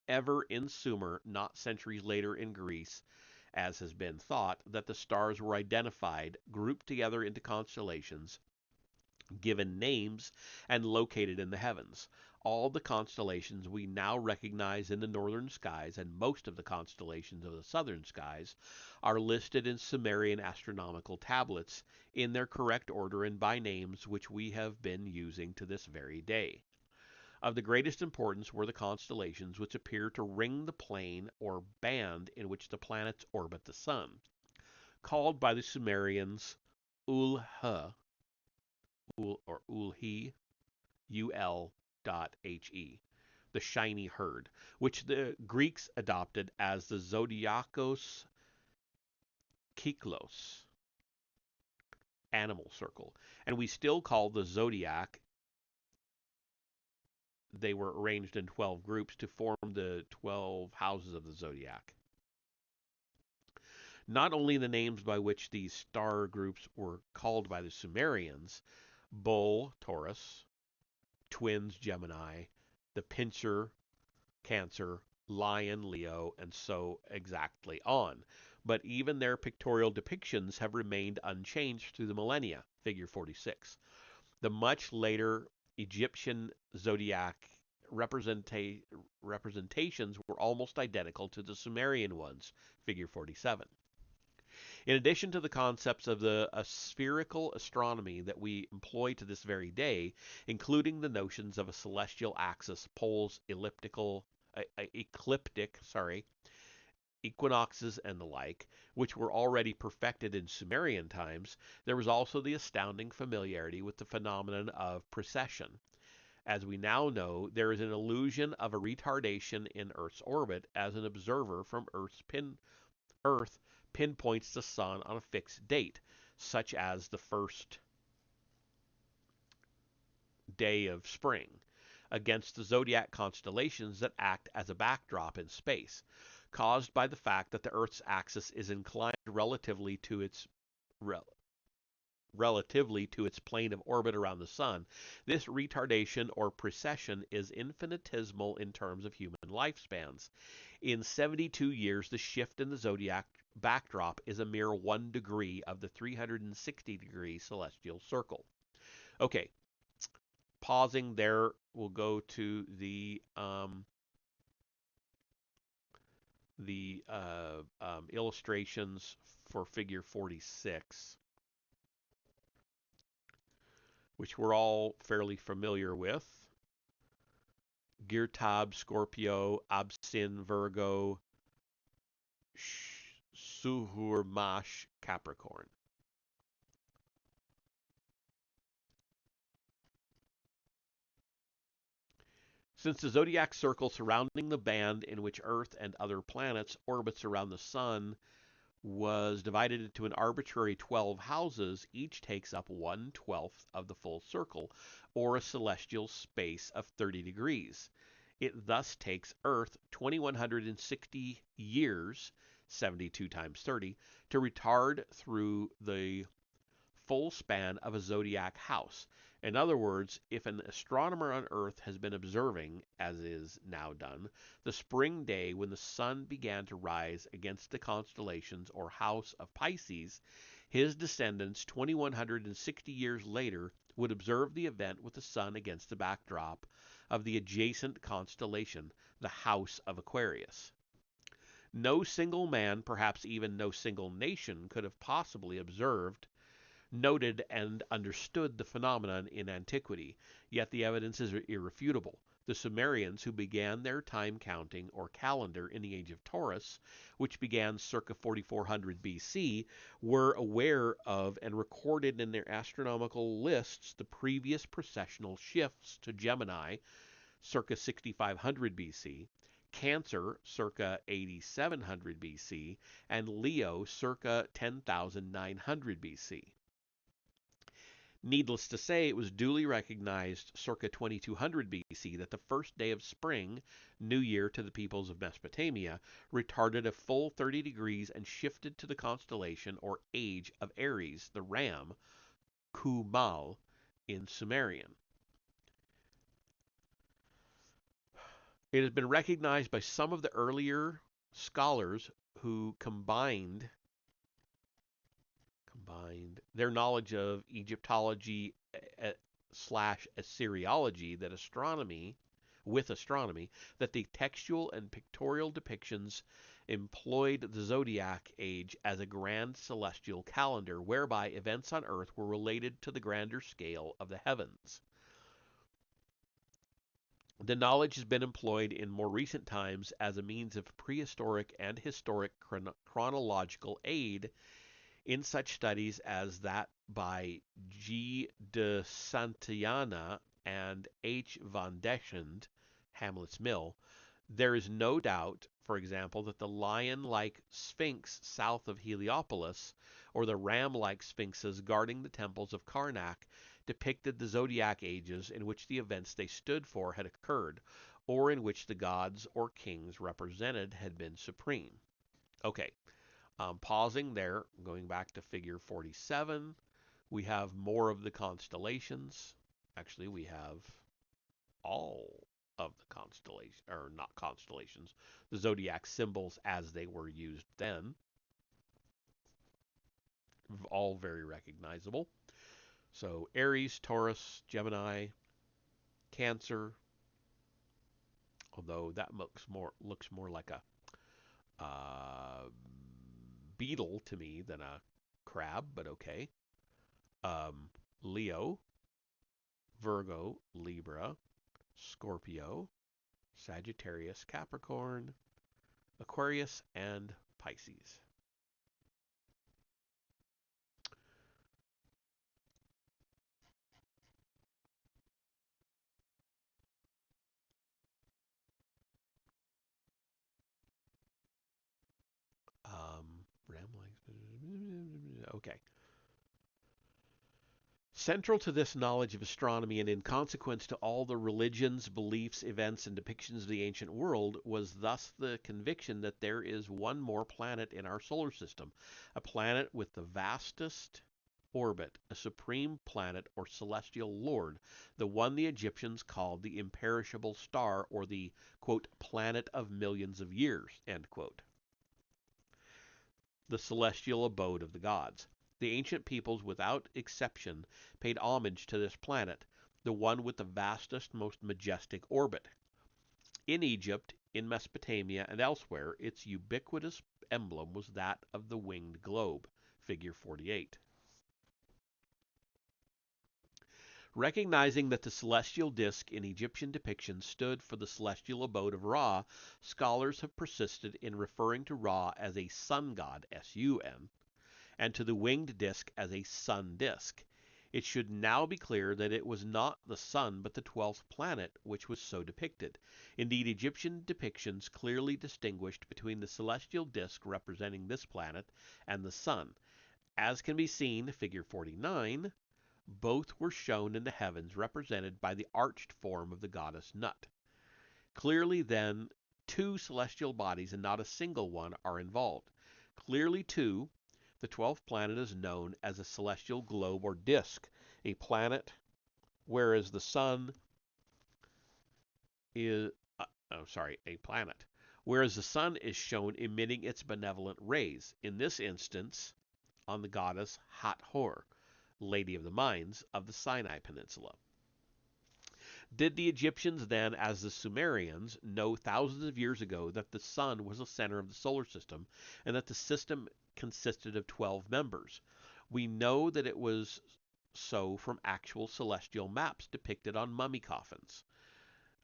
ever in Sumer, not centuries later in Greece, as has been thought, that the stars were identified, grouped together into constellations, given names, and located in the heavens. All the constellations we now recognize in the northern skies and most of the constellations of the southern skies are listed in Sumerian astronomical tablets in their correct order and by names which we have been using to this very day. Of the greatest importance were the constellations which appear to ring the plane or band in which the planets orbit the sun, called by the Sumerians Ul-H, or Ul-He, U-L.He, the shiny herd, which the Greeks adopted as the Zodiacos Kyklos, animal circle, and we still call the zodiac. They were arranged in 12 groups to form the 12 houses of the zodiac. Not only the names by which these star groups were called by the Sumerians, Bull, Taurus, Twins, Gemini, the Pincher, Cancer, Lion, Leo, and so exactly on. But even their pictorial depictions have remained unchanged through the millennia, figure 46. The much later Egyptian zodiac representations were almost identical to the Sumerian ones, figure 47. In addition to the concepts of the spherical astronomy that we employ to this very day, including the notions of a celestial axis, poles, ecliptic, equinoxes, and the like, which were already perfected in Sumerian times, there was also the astounding familiarity with the phenomenon of precession. As we now know, there is an illusion of a retardation in Earth's orbit as an observer from Earth pinpoints the sun on a fixed date, such as the first day of spring, against the zodiac constellations that act as a backdrop in space, caused by the fact that the Earth's axis is inclined relatively to its plane of orbit around the sun. This retardation or precession is infinitesimal in terms of human lifespans. In 72 years, the shift in the zodiac backdrop is a mere 1 degree of the 360-degree celestial circle. Okay, pausing there, we'll go to the illustrations for figure 46, which we're all fairly familiar with. Girtab, Scorpio, Absin, Virgo, Suhurmash, Capricorn. Since the zodiac circle surrounding the band in which Earth and other planets orbits around the sun was divided into an arbitrary 12 houses, each takes up 1/12 of the full circle, or a celestial space of 30 degrees. It thus takes Earth 2160 years, 72 times 30, to retard through the full span of a zodiac house. In other words, if an astronomer on Earth has been observing, as is now done, the spring day when the sun began to rise against the constellations or house of Pisces, his descendants 2160 years later would observe the event with the sun against the backdrop of the adjacent constellation, the House of Aquarius. No single man, perhaps even no single nation, could have possibly observed, noted, and understood the phenomenon in antiquity, yet the evidence is irrefutable. The Sumerians, who began their time counting or calendar in the age of Taurus, which began circa 4400 BC, were aware of and recorded in their astronomical lists the previous precessional shifts to Gemini, circa 6500 BC, Cancer, circa 8700 BC, and Leo, circa 10900 BC. Needless to say, it was duly recognized circa 2200 BC that the first day of spring, New Year to the peoples of Mesopotamia, retarded a full 30 degrees and shifted to the constellation or age of Aries, the ram, Kumal, in Sumerian. It has been recognized by some of the earlier scholars who combined their knowledge of Egyptology slash Assyriology that astronomy, that the textual and pictorial depictions employed the zodiac age as a grand celestial calendar whereby events on Earth were related to the grander scale of the heavens. The knowledge has been employed in more recent times as a means of prehistoric and historic chronological aid in such studies as that by G. de Santillana and H. van Deschend, Hamlet's Mill. There is no doubt, for example, that the lion-like sphinx south of Heliopolis, or the ram-like sphinxes guarding the temples of Karnak, depicted the zodiac ages in which the events they stood for had occurred, or in which the gods or kings represented had been supreme. Okay, pausing there, going back to figure 47, we have more of the constellations. Actually, we have all of the constellations, or not constellations, the zodiac symbols as they were used then. All very recognizable. So Aries, Taurus, Gemini, Cancer, although that looks more like a beetle to me than a crab, but okay. Leo, Virgo, Libra, Scorpio, Sagittarius, Capricorn, Aquarius, and Pisces. Okay. Central to this knowledge of astronomy, and in consequence to all the religions, beliefs, events, and depictions of the ancient world, was thus the conviction that there is one more planet in our solar system, a planet with the vastest orbit, a supreme planet or celestial lord, the one the Egyptians called the imperishable star, or the, quote, planet of millions of years, end quote, the celestial abode of the gods. The ancient peoples, without exception, paid homage to this planet, the one with the vastest, most majestic orbit. In Egypt, in Mesopotamia, and elsewhere, its ubiquitous emblem was that of the winged globe, figure 48. Recognizing that the celestial disk in Egyptian depictions stood for the celestial abode of Ra, scholars have persisted in referring to Ra as a sun god, S-U-N, and to the winged disk as a sun disk. It should now be clear that it was not the sun but the 12th planet which was so depicted. Indeed, Egyptian depictions clearly distinguished between the celestial disk representing this planet and the sun. As can be seen, figure 49, both were shown in the heavens, represented by the arched form of the goddess Nut. Clearly, then, two celestial bodies and not a single one are involved. Clearly, too, the 12th planet is known as a celestial globe or disk, a planet, whereas the sun is, a planet, whereas the sun is shown emitting its benevolent rays, in this instance, on the goddess Hathor, Lady of the Mines of the Sinai Peninsula. Did the Egyptians then, as the Sumerians, know thousands of years ago that the sun was the center of the solar system and that the system consisted of 12 members? We know that it was so from actual celestial maps depicted on mummy coffins.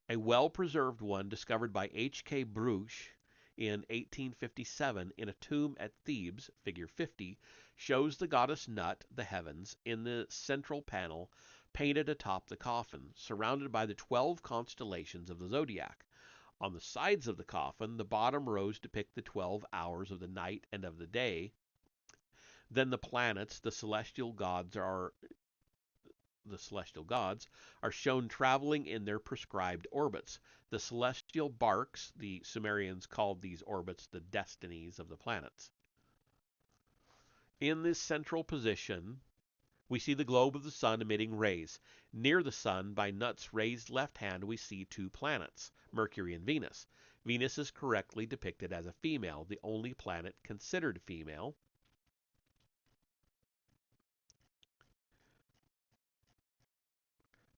A well-preserved one discovered by H.K. Bruch in 1857 in a tomb at Thebes, figure 50, shows the goddess Nut, the heavens, in the central panel painted atop the coffin, surrounded by the 12 constellations of the zodiac. On the sides of the coffin, the bottom rows depict the 12 hours of the night and of the day. Then the celestial gods are shown traveling in their prescribed orbits. The celestial barks, the Sumerians called these orbits the destinies of the planets. In this central position, we see the globe of the sun emitting rays. Near the sun, by Nut's raised left hand, we see two planets, Mercury and Venus. Venus is correctly depicted as a female, the only planet considered female.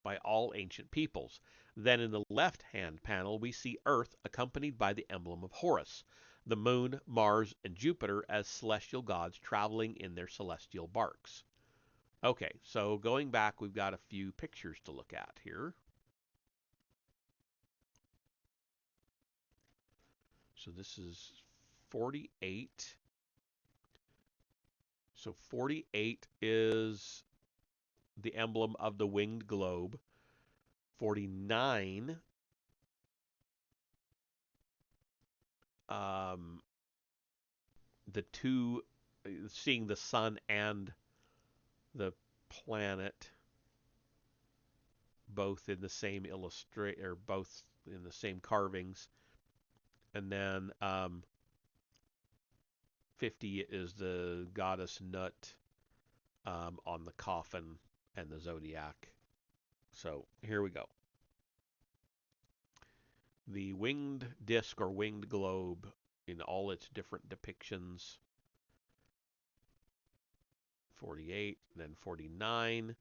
By all ancient peoples. Then in the left-hand panel we see Earth accompanied by the emblem of Horus, the Moon, Mars, and Jupiter as celestial gods traveling in their celestial barks. Okay, so going back, we've got a few pictures to look at here. So this is 48. So 48 is the emblem of the winged globe. 49 the two seeing the sun and the planet both in the same both in the same carvings, and then 50 is the goddess Nut on the coffin and the zodiac. So here we go. The winged disc or winged globe in all its different depictions. 48, then 49.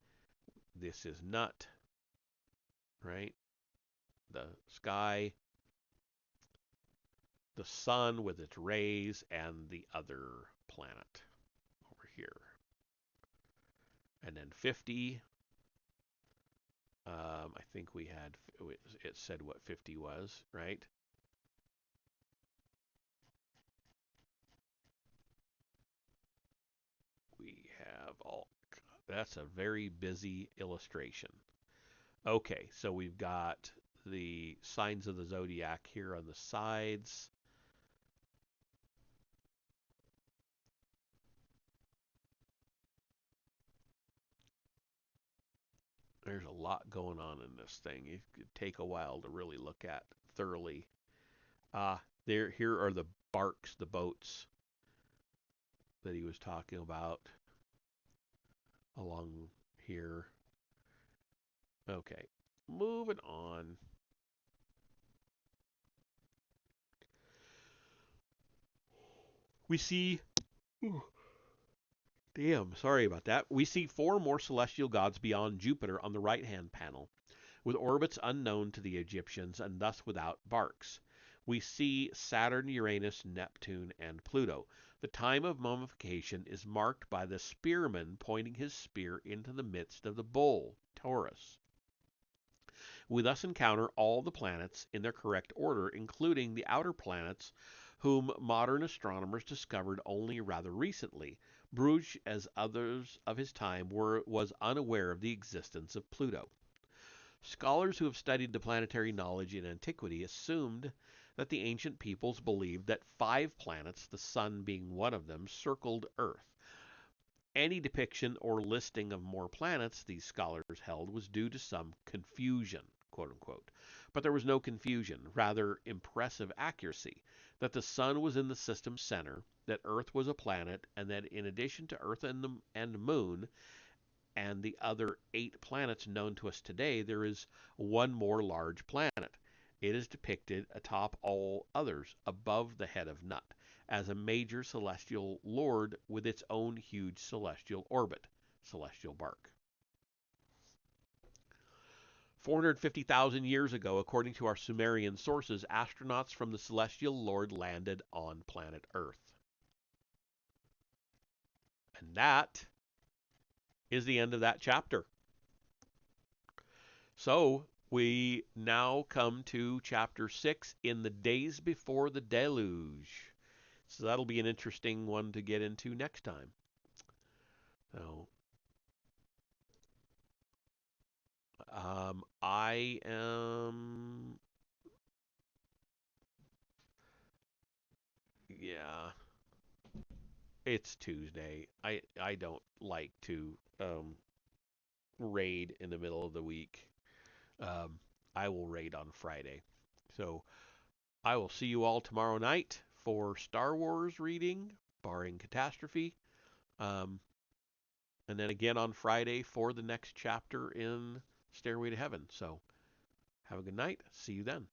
This is Nut, right? The sky, the sun with its rays, and the other planet over here. And then 50, I think we had, it said what 50 was, right? We have all, that's a very busy illustration. Okay, so we've got the signs of the zodiac here on the sides. There's a lot going on in this thing. It could take a while to really look at thoroughly. Here are the barks, the boats that he was talking about along here. Okay, moving on. We see, damn, sorry about that. We see four more celestial gods beyond Jupiter on the right-hand panel, with orbits unknown to the Egyptians and thus without barks. We see Saturn, Uranus, Neptune, and Pluto. The time of mummification is marked by the spearman pointing his spear into the midst of the bull, Taurus. We thus encounter all the planets in their correct order, including the outer planets whom modern astronomers discovered only rather recently. Bruges, as others of his time, was unaware of the existence of Pluto. Scholars who have studied the planetary knowledge in antiquity assumed that the ancient peoples believed that 5 planets, the sun being one of them, circled Earth. Any depiction or listing of more planets, these scholars held, was due to some confusion, quote unquote. But there was no confusion, rather impressive accuracy, that the sun was in the system's center, that Earth was a planet, and that in addition to Earth and Moon, and the other 8 planets known to us today, there is one more large planet. It is depicted atop all others, above the head of Nut, as a major celestial lord with its own huge celestial orbit, celestial bark. 450,000 years ago, according to our Sumerian sources, astronauts from the Celestial Lord landed on planet Earth. And that is the end of that chapter. So we now come to chapter 6, in the days before the deluge. So that'll be an interesting one to get into next time. So, I am, yeah, it's Tuesday. I don't like to raid in the middle of the week. Um, I will raid on Friday. So I will see you all tomorrow night for Star Wars reading, barring catastrophe. Um, and then again on Friday for the next chapter in Stairway to Heaven. So have a good night. See you then.